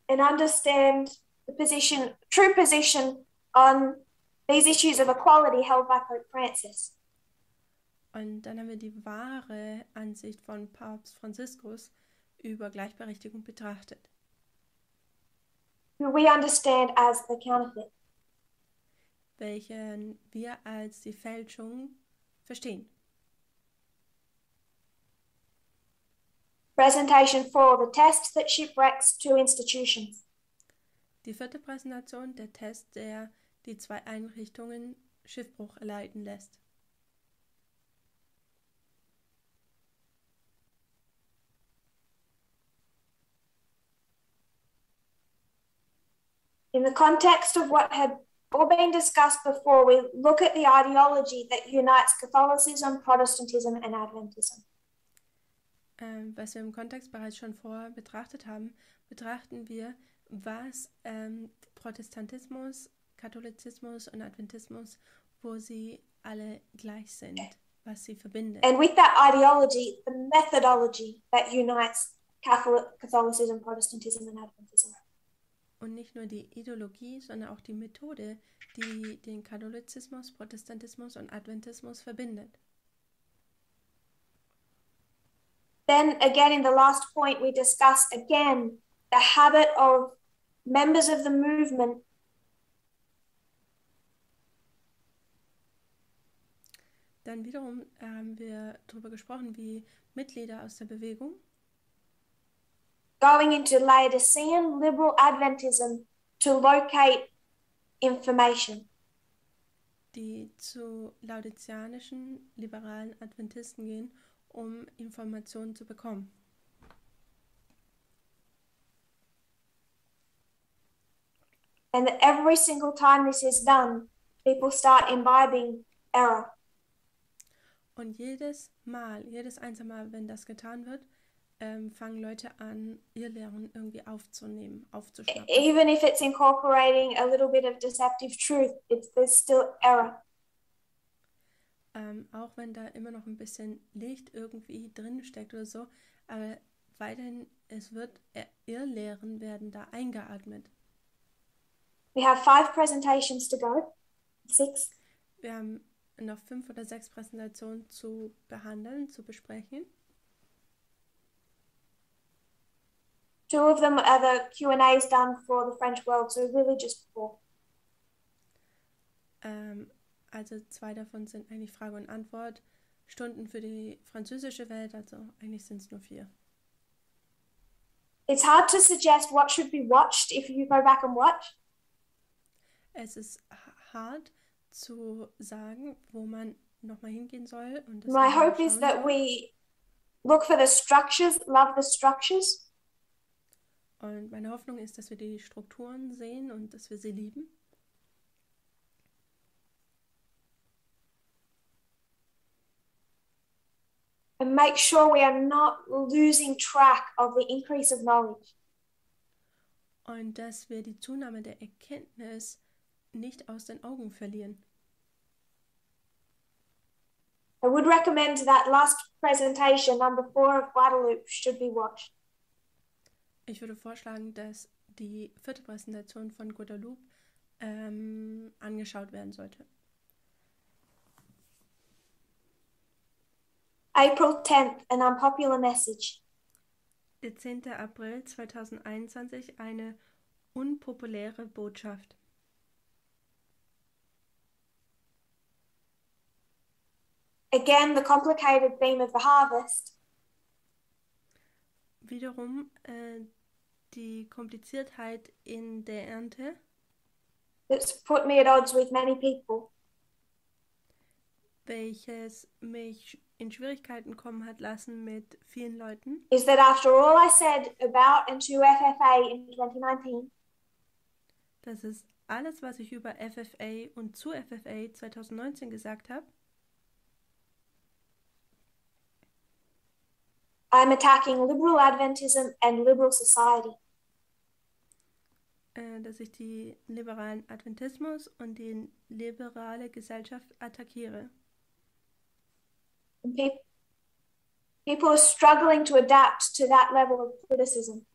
And understand the true position on these issues of equality held by Pope Francis. Und dann haben wir die wahre Ansicht von Papst Franziskus über Gleichberechtigung betrachtet. Who we understand as the counterfeit. Welchen wir als die Fälschung verstehen. Präsentation 4, the test that shipwrecks two institutions. Die vierte Präsentation, der Test, der die zwei Einrichtungen Schiffbruch erleiden lässt. In the context of what had all been discussed before, we look at the ideology that unites Catholicism, Protestantism, and Adventism. Was wir im Kontext bereits schon vorher betrachtet haben, betrachten wir, was Protestantismus, Katholizismus und Adventismus, wo sie alle gleich sind, was sie verbindet. And with that ideology, the methodology that unites Catholicism, Protestantism, and Adventism. Und nicht nur die Ideologie, sondern auch die Methode, die den Katholizismus, Protestantismus und Adventismus verbindet. Then again, in the last point, we discussed again the habit of members of the movement Dann wiederum haben wir darüber gesprochen, wie Mitglieder aus der Bewegung going into Laodicean liberal Adventism to locate information. die zu laodizianischen liberalen Adventisten gehen, um Informationen zu bekommen. And that every single time this is done, people start imbibing error. Und jedes einzelne Mal, wenn das getan wird, fangen Leute an, ihr Lehren irgendwie aufzunehmen, aufzuschnappen. Even if it's incorporating a little bit of deceptive truth, there's still error. Auch wenn da immer noch ein bisschen Licht irgendwie drin steckt oder so, aber weiterhin, Irrlehren werden da eingeatmet. We have 5 presentations to go. 6. Wir haben noch 5 oder 6 Präsentationen zu behandeln, zu besprechen. 2 of them are the Q&As done for the French world, so really just 4. Also 2 davon sind eigentlich Frage und Antwort, Stunden für die französische Welt, also eigentlich sind es nur 4. it's hard to suggest what should be watched if you go back and watch. Es ist hart zu sagen, wo man nochmal hingehen soll und das My nochmal hope is schauen that soll. we look for the structures, love the structures, Und meine Hoffnung ist, dass wir die Strukturen sehen und dass wir sie lieben. and make sure we are not losing track of the increase of knowledge. Und dass wir die Zunahme der Erkenntnis nicht aus den Augen verlieren. I would recommend that last presentation, number 4 of Guadalupe, should be watched. Ich würde vorschlagen, dass die 4. Präsentation von Guadalupe angeschaut werden sollte. April 10th, an unpopular message. Der 10. April 2021, eine unpopuläre Botschaft. Again, the complicated theme of the harvest. Wiederum die Kompliziertheit in der Ernte, That's put me at odds with many people. welches mich in Schwierigkeiten kommen hat lassen mit vielen Leuten, Is that after all I said about and to FFA in 2019, das ist alles, was ich über FFA und zu FFA 2019 gesagt habe, I'm attacking liberal Adventism and liberal society. dass ich den liberalen Adventismus und die liberale Gesellschaft attackiere. And people are struggling to adapt to that level of criticism.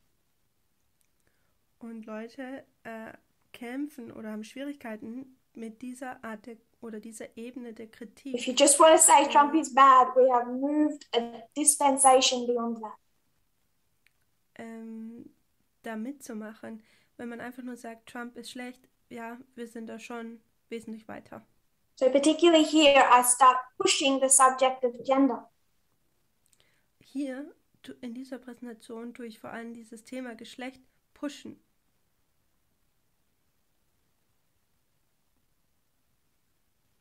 Und Leute kämpfen oder haben Schwierigkeiten mit dieser Art oder dieser Ebene der If Kritik. you just want to say Trump is bad, we have moved a dispensation beyond that. Da mitzumachen. Wenn man einfach nur sagt, Trump ist schlecht, ja, wir sind da schon wesentlich weiter. So particularly here, I start pushing the subject of gender. Hier in dieser Präsentation tue ich vor allem dieses Thema Geschlecht pushen.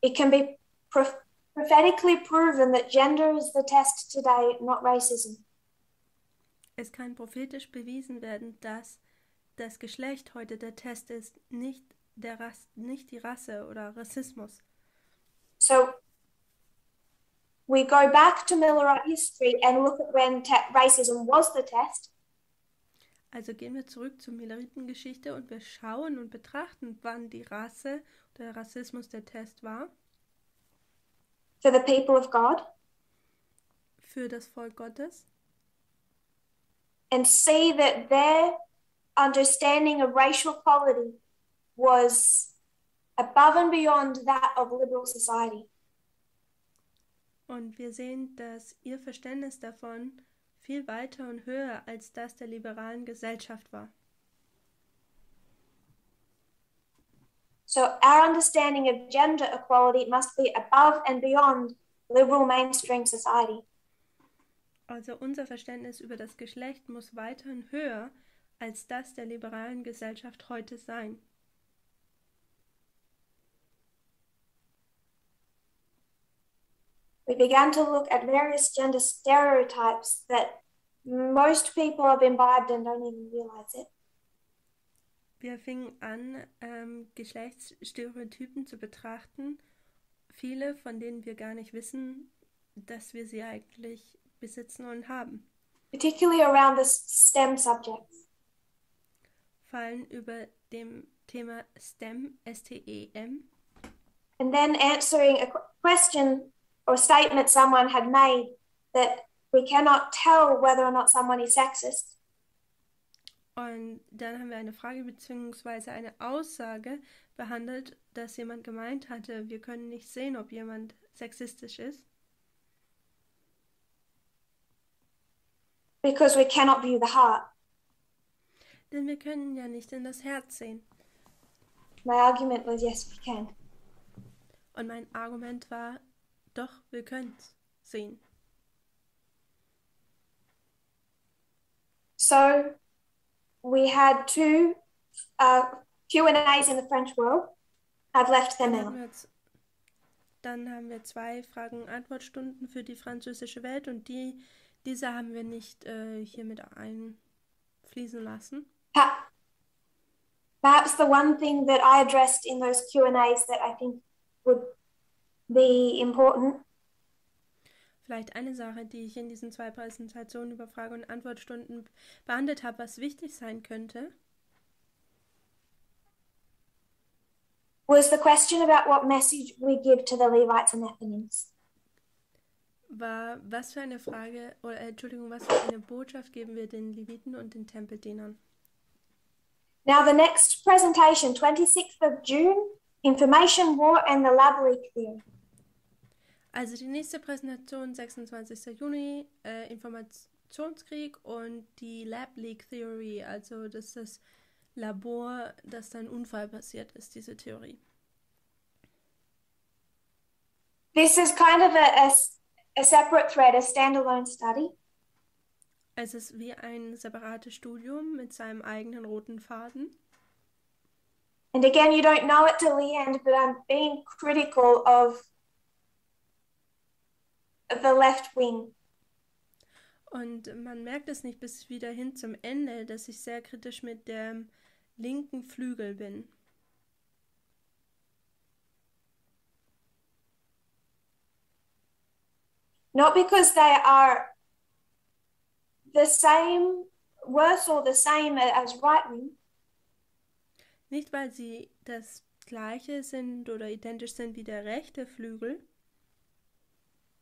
It can be prophetically proven that gender is the test today, not racism. Es kann prophetisch bewiesen werden, dass das Geschlecht heute der Test ist, nicht die Rasse oder Rassismus. So we go back to Millerite history and look at when racism was the test. Also gehen wir zurück zur Milleritengeschichte und wir schauen und betrachten, wann die Rasse oder der Rassismus der Test war. For the people of God. Für das Volk Gottes. And see that their understanding of racial equality was above and beyond that of liberal society. Und wir sehen, dass ihr Verständnis davon viel weiter und höher als das der liberalen Gesellschaft war. So our understanding of gender equality must be above and beyond liberal mainstream society. Also unser Verständnis über das Geschlecht muss weiterhin höher als das der liberalen Gesellschaft heute sein. We began to look at various gender stereotypes that most people have imbibed and don't even realize it. Wir fingen an, Geschlechtsstereotypen zu betrachten, viele von denen wir gar nicht wissen, dass wir sie eigentlich besitzen und haben. Particularly around the STEM subjects. Fallen über dem Thema STEM, S-T-E-M. And then answering a question or statement someone had made that we cannot tell whether or not someone is sexist. Und dann haben wir eine Frage bzw. eine Aussage behandelt, dass jemand gemeint hatte, wir können nicht sehen, ob jemand sexistisch ist. Because we cannot view the heart. Denn wir können ja nicht in das Herz sehen. My argument was yes, we can. Und mein Argument war, doch, wir können es sehen. So we had two Q&As in the French world. I've left them out. Dann haben wir 2 Fragen-Antwort-Stunden für die französische Welt und diese haben wir nicht hier mit einfließen lassen. Perhaps the one thing that I addressed in those Q&As that I think would be important. Vielleicht eine Sache, die ich in diesen 2 Präsentationen über Frage- und Antwortstunden behandelt habe, was wichtig sein könnte, was the question about what message we give to the Levites and Nethinims. War, was für eine Frage, was für eine Botschaft geben wir den Leviten und den Tempeldienern? Now the next presentation, 26th of June, Information War and the Lab Leak Theory. Also die nächste Präsentation, 26. Juni, Informationskrieg und die Lab Leak Theory, also das Labor, dass da ein Unfall passiert ist, diese Theorie. This is kind of a separate thread, a standalone study. Es ist wie ein separates Studium mit seinem eigenen roten Faden. And again, you don't know it till the end, but I'm being critical of the left wing. Und man merkt es nicht bis wieder hin zum Ende, dass ich sehr kritisch mit dem linken Flügel bin. Not because they are the same, worse or the same as right wing. Nicht, weil sie das gleiche sind oder identisch sind wie der rechte Flügel,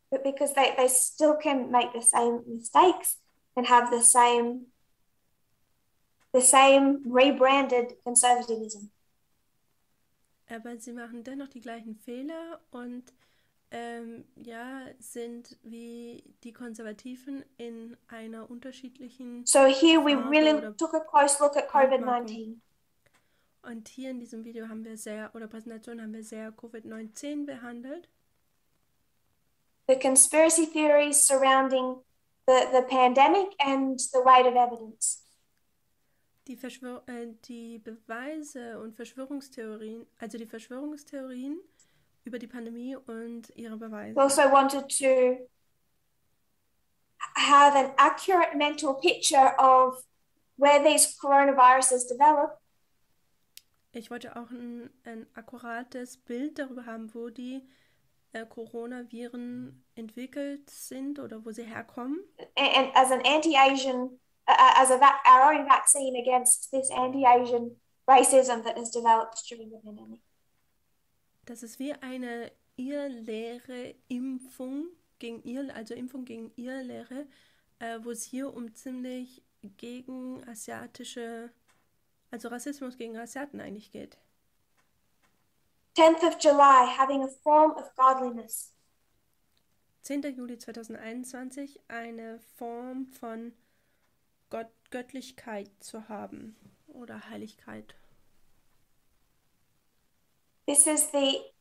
but because they still can make the same mistakes and have the same rebranded conservatism. Aber sie machen dennoch die gleichen Fehler und sind wie die Konservativen in einer unterschiedlichen So here we Farbe really took a close look at COVID-19. Und hier in diesem Video Präsentation haben wir sehr Covid-19 behandelt. The conspiracy theories surrounding the pandemic and the weight of evidence. Die Beweise und Verschwörungstheorien, also die Verschwörungstheorien über die Pandemie und ihre Beweise. We also wanted to have an accurate mental picture of where these coronaviruses develop. Ich wollte auch ein akkurates Bild darüber haben, wo die Coronaviren entwickelt sind oder wo sie herkommen. And as an anti-Asian, our own vaccine against this anti-Asian racism that has developed during the pandemic. Das ist wie eine Irrlehre Impfung gegen Irrlehre, wo es hier um ziemlich gegen Rassismus gegen Asiaten eigentlich geht. 10th of July, having a form of godliness. 10. Juli 2021, eine Form von Göttlichkeit zu haben oder Heiligkeit. This is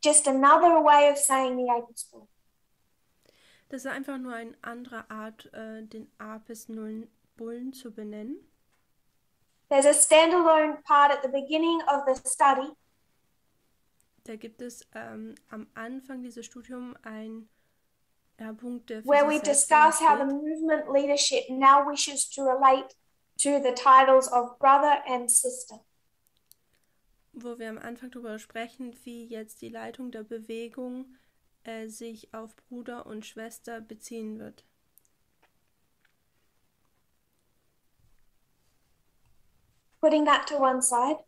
just another way of saying the Apis bull. Das ist einfach nur eine andere Art, den Apis-Bullen zu benennen. There's a standalone part at the beginning of the study. Da gibt es am Anfang dieses Studiums ein Punkt, der where we discuss how the movement leadership now wishes to relate to the titles of brother and sister. Wo wir am Anfang darüber sprechen, wie jetzt die Leitung der Bewegung sich auf Bruder und Schwester beziehen wird. Putting that to one side.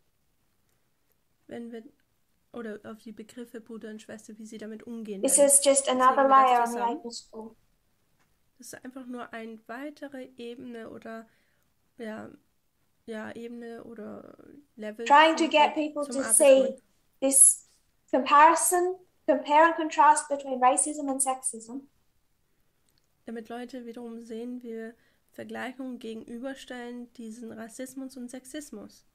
Oder auf die Begriffe Bruder und Schwester, wie sie damit umgehen. This is just another layer on the Apis bull. Das ist einfach nur eine weitere Ebene oder Ebene oder Level. Trying to get people to see this compare and contrast between racism and sexism. Damit Leute wiederum sehen, wir Vergleichungen gegenüberstellen diesen Rassismus und Sexismus.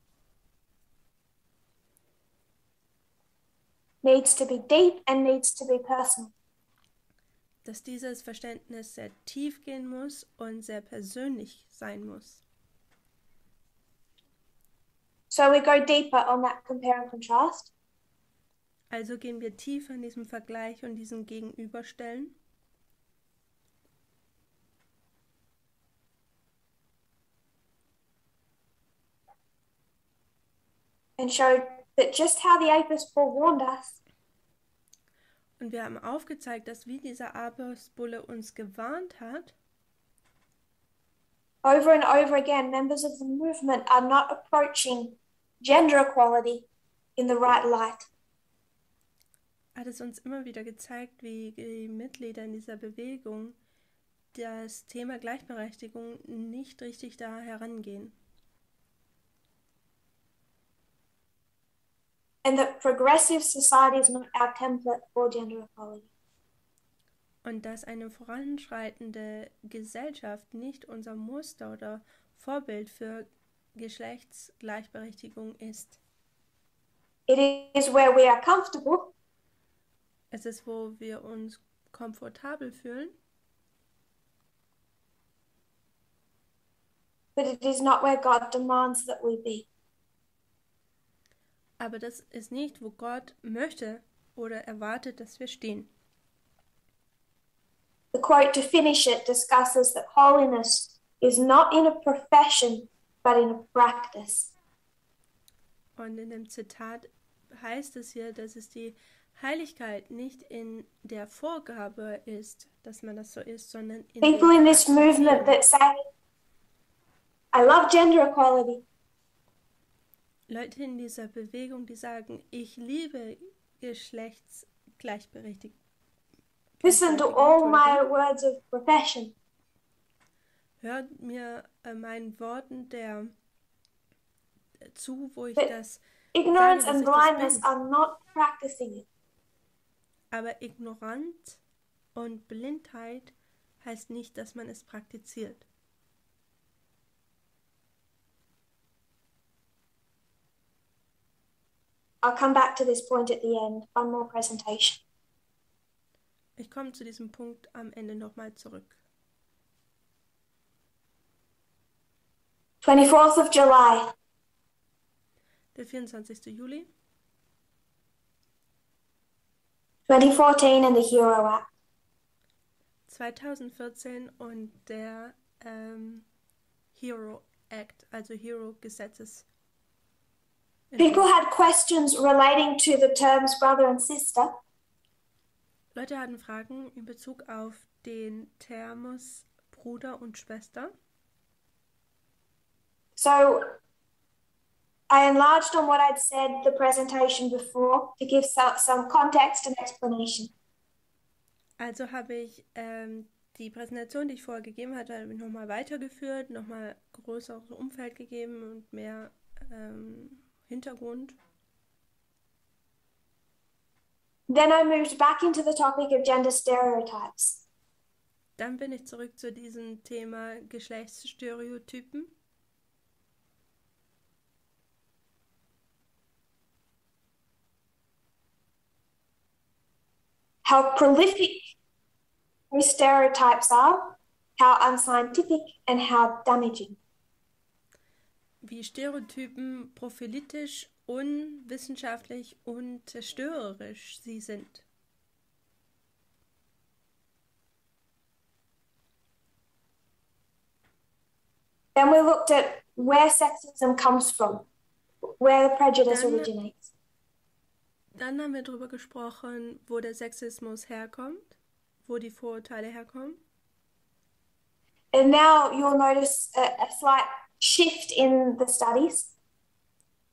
Needs to be deep and needs to be personal. Dass dieses Verständnis sehr tief gehen muss und sehr persönlich sein muss. So we go deeper on that compare and contrast. Also gehen wir tiefer in diesem Vergleich und diesem Gegenüberstellen. And show that just how the aphis forewarned us, Und wir haben aufgezeigt, dass wie dieser Aposbulle uns gewarnt hat, over and over again, members of the movement are not approaching gender equality in the right light. hat es uns immer wieder gezeigt, wie die Mitglieder in dieser Bewegung das Thema Gleichberechtigung nicht richtig da herangehen. And that progressive society is not our template for gender equality. Und dass eine voranschreitende Gesellschaft nicht unser Muster oder Vorbild für Geschlechtsgleichberechtigung ist. It is where we are comfortable, Es ist, wo wir uns komfortabel fühlen, but it is not where God demands that we be. aber das ist nicht, wo Gott möchte oder erwartet, dass wir stehen. The quote to finish it discusses that holiness is not in a profession, but in a practice. Und in dem Zitat heißt es hier, dass es die Heiligkeit nicht in der Vorgabe ist, dass man das so ist, sondern in People dem in this movement Praktizieren. that say, I love gender equality, Leute in dieser Bewegung, die sagen, ich liebe Geschlechtsgleichberechtigung. listen to all my words of profession. Hört mir meinen Worten zu, wo ich But das Ignorance sage, dass and ich das blindness bin. are not practicing it. Aber Ignoranz und Blindheit heißt nicht, dass man es praktiziert. I'll come back to this point at the end. One more presentation. Ich komme zu diesem Punkt am Ende nochmal zurück. 24th of July, Der 24. Juli 2014 and the Hero Act. 2014 und der Hero Act, also Hero Gesetzes. People had questions relating to the terms brother and sister, Leute hatten Fragen in Bezug auf den Termus Bruder und Schwester. so I enlarged on what I'd said the presentation before to give some context and explanation. Also habe ich die Präsentation, die ich vorher gegeben hatte, nochmal weitergeführt, nochmal größeres Umfeld gegeben und mehr Hintergrund. Then I moved back into the topic of gender stereotypes. Dann bin ich zurück zu diesem Thema Geschlechtsstereotypen. How prolific these stereotypes are, how unscientific and how damaging. Wie Stereotypen prophylitisch, unwissenschaftlich und zerstörerisch sie sind. Then we looked at where sexism comes from, where the prejudice originates. Dann haben wir darüber gesprochen, wo der Sexismus herkommt, wo die Vorurteile herkommen. And now you'll notice a slight shift in the studies.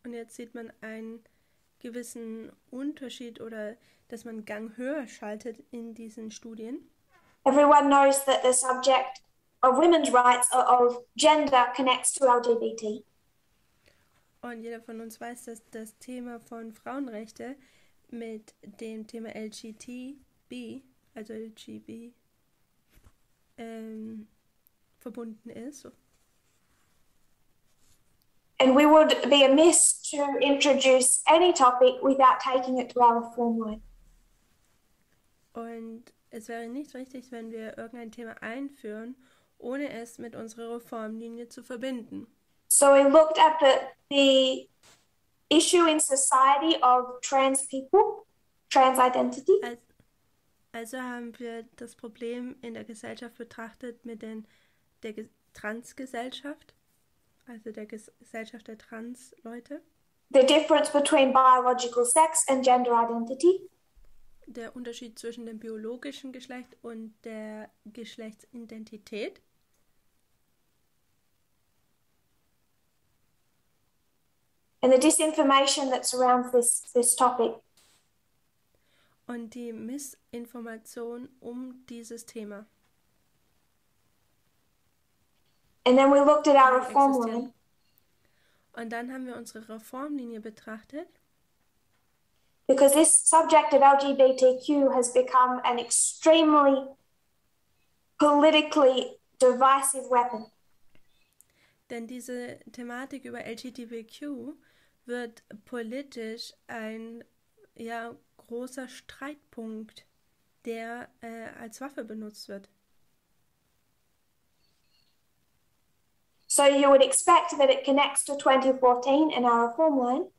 Und jetzt sieht man einen gewissen Unterschied oder dass man Gang höher schaltet in diesen Studien. Everyone knows that the subject of women's rights or of gender connects to LGBT. Und jeder von uns weiß, dass das Thema von Frauenrechte mit dem Thema LGTB, also LGB, verbunden ist. And we would be amiss to introduce any topic without taking it to our reform line. Und es wäre nicht richtig, wenn wir irgendein Thema einführen, ohne es mit unserer Reformlinie zu verbinden. So we looked at the issue in society of trans people, trans identity. Also haben wir das Problem in der Gesellschaft betrachtet mit der Transgesellschaft, also der Gesellschaft der Trans-Leute. The difference between biological sex and gender identity. Der Unterschied zwischen dem biologischen Geschlecht und der Geschlechtsidentität. And the disinformation that surrounds this topic. Und die Missinformation um dieses Thema. And then we looked at our reform line. Und dann haben wir unsere Reformlinie betrachtet. Because this subject of LGBTQ has become an extremely politically divisive weapon. Denn diese Thematik über LGBTQ wird politisch ein großer Streitpunkt, der als Waffe benutzt wird. So you would expect that it connects to 2014 in our reform line.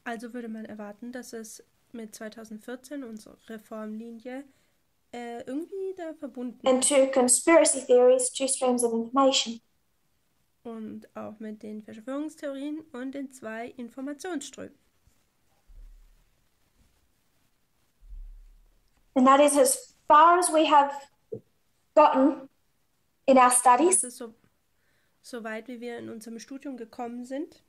Also würde man erwarten, dass es mit 2014 unsere Reformlinie irgendwie da verbunden ist. And to conspiracy theories, two streams of information. Und auch mit den Verschwörungstheorien und den 2 Informationsströmen. And that is as far as we have gotten in our studies. Das ist so weit, wie wir in unserem Studium gekommen sind.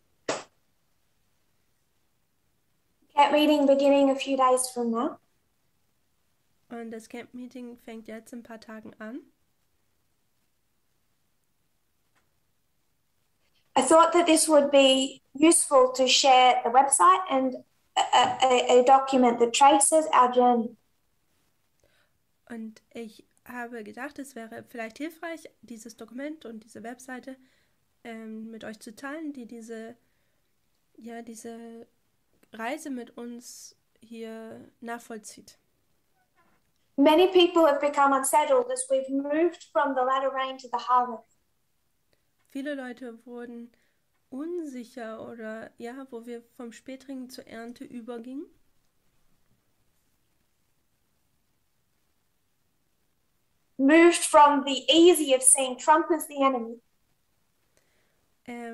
Camp meeting beginning a few days from now. Und das Camp-Meeting fängt jetzt in ein paar Tagen an. I thought that this would be useful to share the website and a document that traces our journey. Und ich habe gedacht, es wäre vielleicht hilfreich, dieses Dokument und diese Webseite mit euch zu teilen, die diese Reise mit uns hier nachvollzieht. Many people have become unsettled as we've moved from the latter rain to the harvest. Viele Leute wurden unsicher oder wo wir vom Spätringen zur Ernte übergingen. Moved from the easy of seeing Trump as the enemy.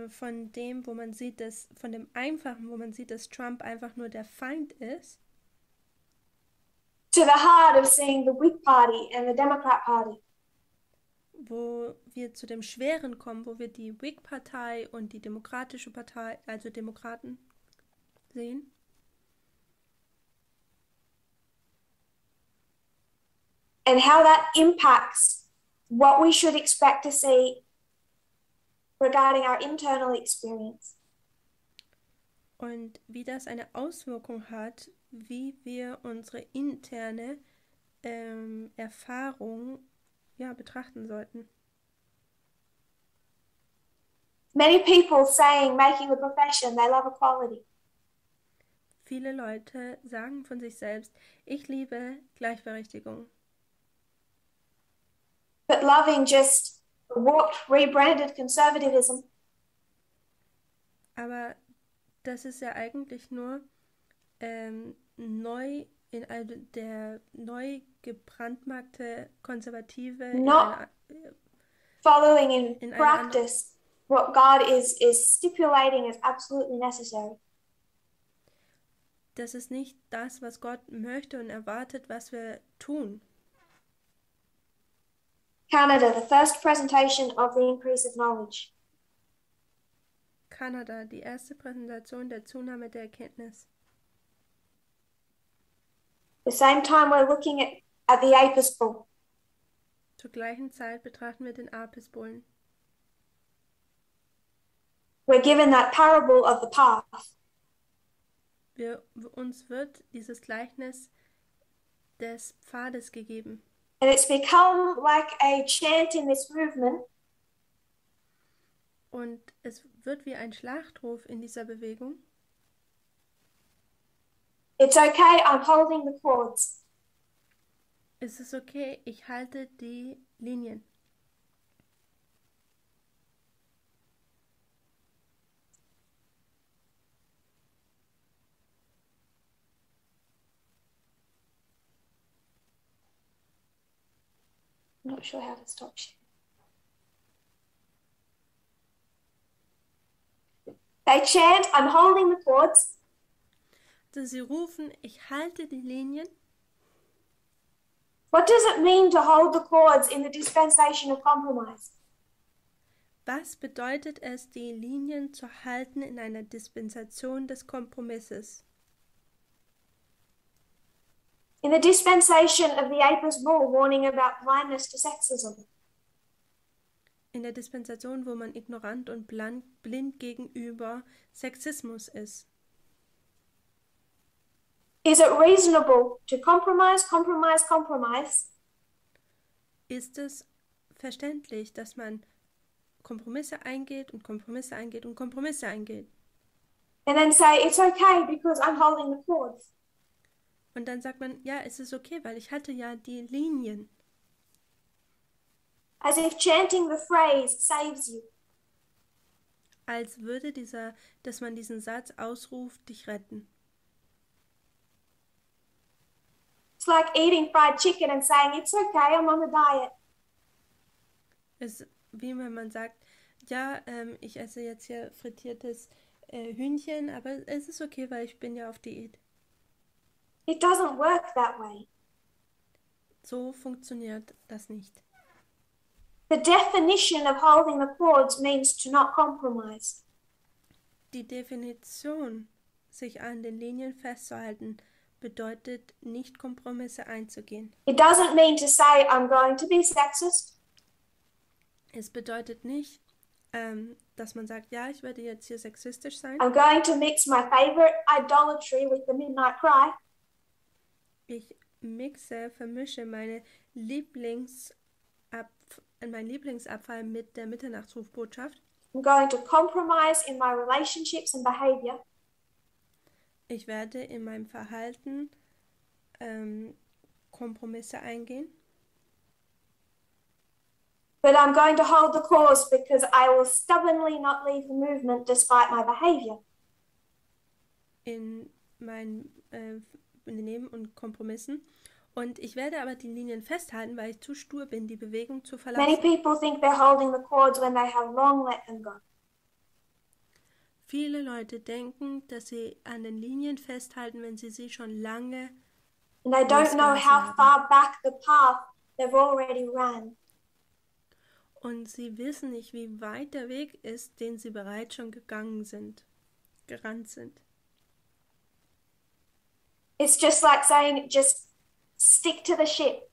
Von dem Einfachen, wo man sieht, dass Trump einfach nur der Feind ist. To the hard of seeing the Whig Party and the Democrat Party. Wo wir zu dem Schweren kommen, wo wir die Whig-Partei und die Demokratische Partei, also Demokraten, sehen. And how that impacts what we should expect to see regarding our internal experience. Und wie das eine Auswirkung hat, wie wir unsere interne Erfahrung betrachten sollten. Many people saying, making the profession, they love equality. Viele Leute sagen von sich selbst, ich liebe Gleichberechtigung. But loving just warped, rebranded conservatism. Aber das ist ja eigentlich nur neu gebrandmarkte Konservative Not following in practice what God is stipulating as absolutely necessary. Das ist nicht das, was Gott möchte und erwartet, was wir tun. Canada, the first presentation of the increase of knowledge. Kanada, die erste Präsentation der Zunahme der Erkenntnis. The same time we're looking at the Apis bull. Zur gleichen Zeit betrachten wir den Apisbullen. We're given that parable of the path. Uns wird dieses Gleichnis des Pfades gegeben. And it's become like a chant in this movement. Und es wird wie ein Schlachtruf in dieser Bewegung. It's okay, I'm holding the cords. Es ist okay, ich halte die Linien. not sure how to stop sharing. They chant, I'm holding the cords. Also sie rufen, ich halte die Linien. What does it mean to hold the cords in the dispensation of compromise? Was bedeutet es, die Linien zu halten in einer Dispensation des Kompromisses? In the dispensation of the Apis bull warning about blindness to sexism. In der Dispensation, wo man ignorant und blind gegenüber Sexismus ist. Is it reasonable to compromise? Ist es verständlich, dass man Kompromisse eingeht und Kompromisse eingeht und Kompromisse eingeht? And then say, it's okay because I'm holding the cords. Und dann sagt man, ja, es ist okay, weil ich hatte ja die Linien. As if chanting the phrase saves you. Als würde dass man diesen Satz ausruft, dich retten. It's like eating fried chicken and saying, it's okay, I'm on a diet. Es ist wie wenn man sagt, ja, ich esse jetzt hier frittiertes Hühnchen, aber es ist okay, weil ich bin ja auf Diät. It doesn't work that way. So funktioniert das nicht. The definition of holding the cords means to not compromise. Die Definition, sich an den Linien festzuhalten, bedeutet nicht Kompromisse einzugehen. It doesn't mean to say I'm going to be sexist. Es bedeutet nicht, dass man sagt, ja, ich werde jetzt hier sexistisch sein. I'm going to mix my favorite idolatry with the midnight cry. Ich vermische meinen Lieblingsabfall mit der Mitternachtsrufbotschaft. I'm going to compromise in my relationships and behavior. Ich werde in meinem Verhalten Kompromisse eingehen. But I'm going to hold the course because I will stubbornly not leave the movement despite my behavior. In meinen Benehmen und Kompromissen. Und ich werde aber die Linien festhalten, weil ich zu stur bin, die Bewegung zu verlassen. Many people think they're holding the cords when they have long let them go. Viele Leute denken, dass sie an den Linien festhalten, wenn sie schon lange And they don't know how far back the path they've already ran. Und sie wissen nicht, wie weit der Weg ist, den sie bereits schon gerannt sind. It's just like saying, just stick to the ship.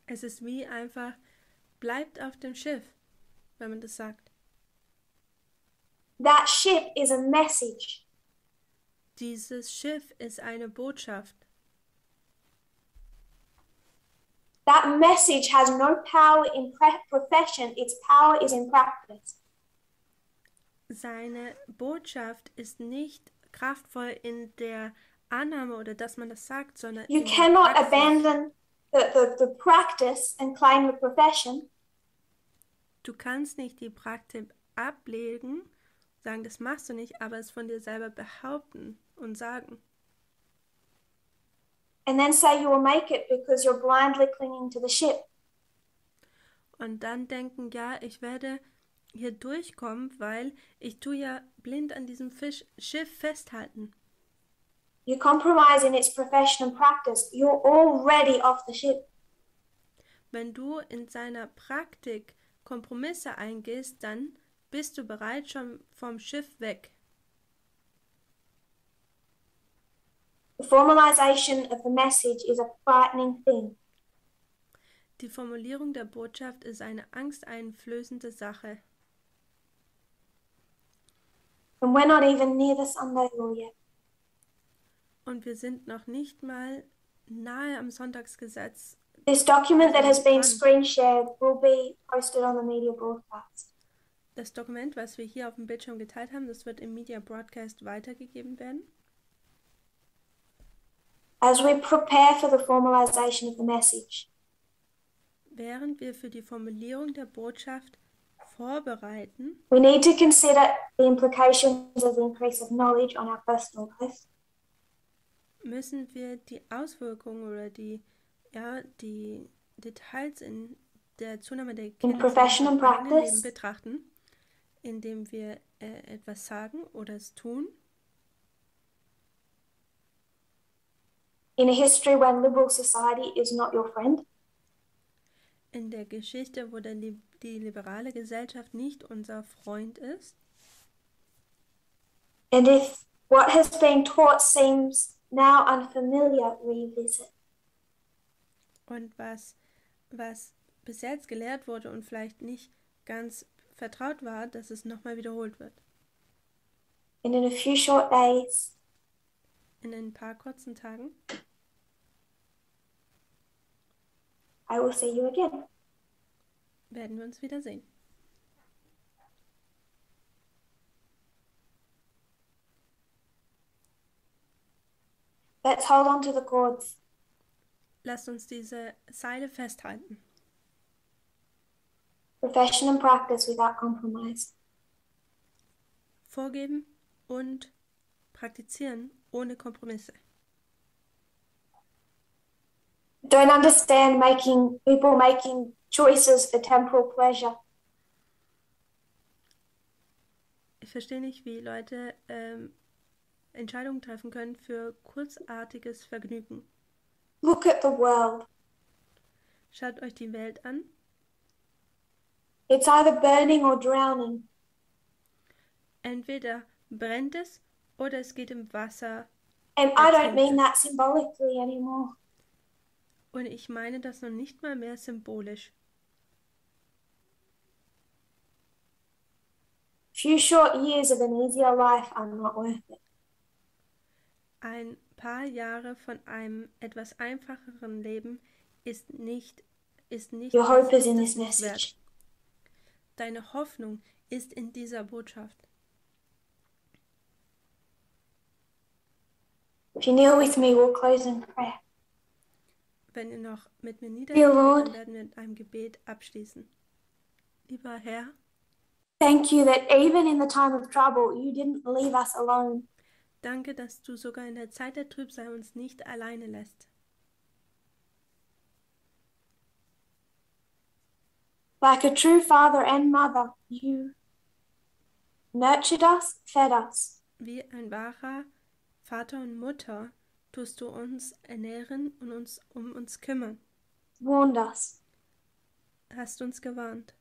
Es ist wie einfach, bleibt auf dem Schiff, wenn man das sagt. That ship is a message. Dieses Schiff ist eine Botschaft. That message has no power in profession, its power is in practice. Seine Botschaft ist nicht kraftvoll in der Annahme oder dass man das sagt, sondern You in der cannot Praxis. abandon the practice and claim the profession. Du kannst nicht die Praktik ablegen, sagen, das machst du nicht, aber es von dir selber behaupten und sagen. And then say you will make it because you're blindly clinging to the ship. Und dann denken, ja, ich werde hier durchkommen, weil ich tue ja blind an diesem Schiff festhalten. You compromise in its profession and practice, you're already off the ship. Wenn du in seiner Praktik Kompromisse eingehst, dann bist du bereits schon vom Schiff weg. The formalization of the message is a frightening thing. Die Formulierung der Botschaft ist eine angsteinflößende Sache. And we're not even near the Sunday law yet. Und wir sind noch nicht mal nahe am Sonntagsgesetz. This document that has been screen shared will be posted on the media broadcast. Das Dokument, was wir hier auf dem Bildschirm geteilt haben, das wird im Media Broadcast weitergegeben werden. As we prepare for the formalization of the message, Während wir für die Formulierung der Botschaft vorbereiten, we need to consider the implications of the increase of knowledge on our personal life. müssen wir die Auswirkungen oder die Details in der Zunahme der in Kenntnis profession and im eigenen Leben practice, betrachten, indem wir etwas sagen oder es tun, in a history when liberal society is not your friend, in der Geschichte, wo die liberale Gesellschaft nicht unser Freund ist, and if what has been taught seems now unfamiliar, revisit. und was bis jetzt gelehrt wurde und vielleicht nicht ganz vertraut war, dass es nochmal wiederholt wird. And in a few short days, In ein paar kurzen Tagen I will see you again. werden wir uns wiedersehen. Let's hold on to the cords. Lasst uns diese Seile festhalten. Profession and practice without compromise. Vorgeben und praktizieren ohne Kompromisse. Don't understand people making choices for temporal pleasure. Ich verstehe nicht, wie Leute Entscheidungen treffen können für kurzartiges Vergnügen. Look at the world. Schaut euch die Welt an. It's either burning or drowning. Entweder brennt es oder es geht im Wasser. And I don't mean that symbolically anymore. Und ich meine das noch nicht mal mehr symbolisch. Few short years of an easier life are not worth it. Ein paar Jahre von einem etwas einfacheren Leben ist nicht Your hope is in das this nicht wert. message. Deine Hoffnung ist in dieser Botschaft. If you kneel with me, we'll close in prayer. Wenn ihr noch mit mir Dear Lord, niederkniet, dann werden wir mit einem Gebet abschließen. Lieber Herr, thank you that even in the time of trouble, you didn't leave us alone. danke, dass du sogar in der Zeit der Trübsal uns nicht alleine lässt. Like a true father and mother, you nurtured us, fed us. Wie ein wahrer Vater und Mutter tust du uns ernähren und uns um uns kümmern. Warned us, Hast uns gewarnt.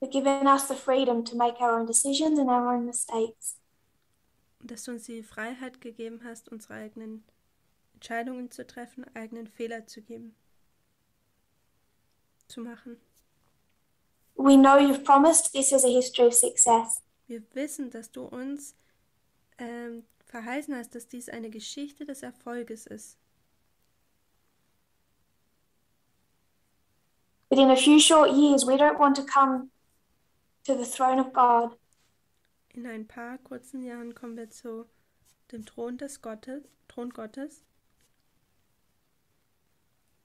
but given us the freedom to make our own decisions and our own mistakes. Dass du uns die Freiheit gegeben hast, unsere eigenen Entscheidungen zu treffen, eigenen Fehler zu machen. We know you've promised this is a history of success. Wir wissen, dass du uns verheißen hast, dass dies eine Geschichte des Erfolges ist. But in a few short years, we don't want to come to the throne of God In ein paar kurzen Jahren kommen wir zu dem Thron Gottes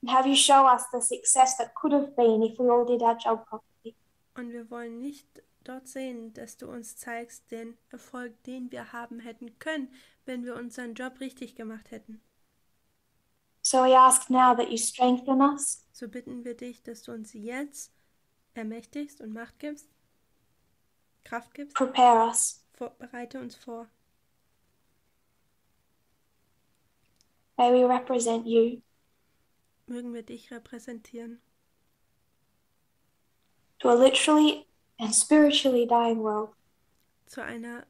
and have you show us the success that could have been if we all did our job properly. und wir wollen nicht dort sehen, dass du uns zeigst den Erfolg, den wir haben hätten können, wenn wir unseren Job richtig gemacht hätten. So we ask now that you strengthen us, So bitten wir dich, dass du uns jetzt ermächtigst und Macht gibst, Kraft gibst, prepare us. bereite uns vor. May we represent you Mögen wir dich repräsentieren to a literally and spiritually dying world. zu einer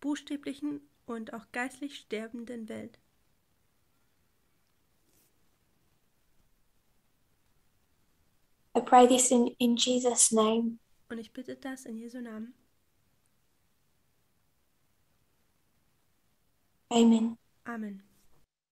buchstäblichen und auch geistlich sterbenden Welt. I pray this in Jesus' name. Und ich bitte das in Jesu Namen. Amen. Amen.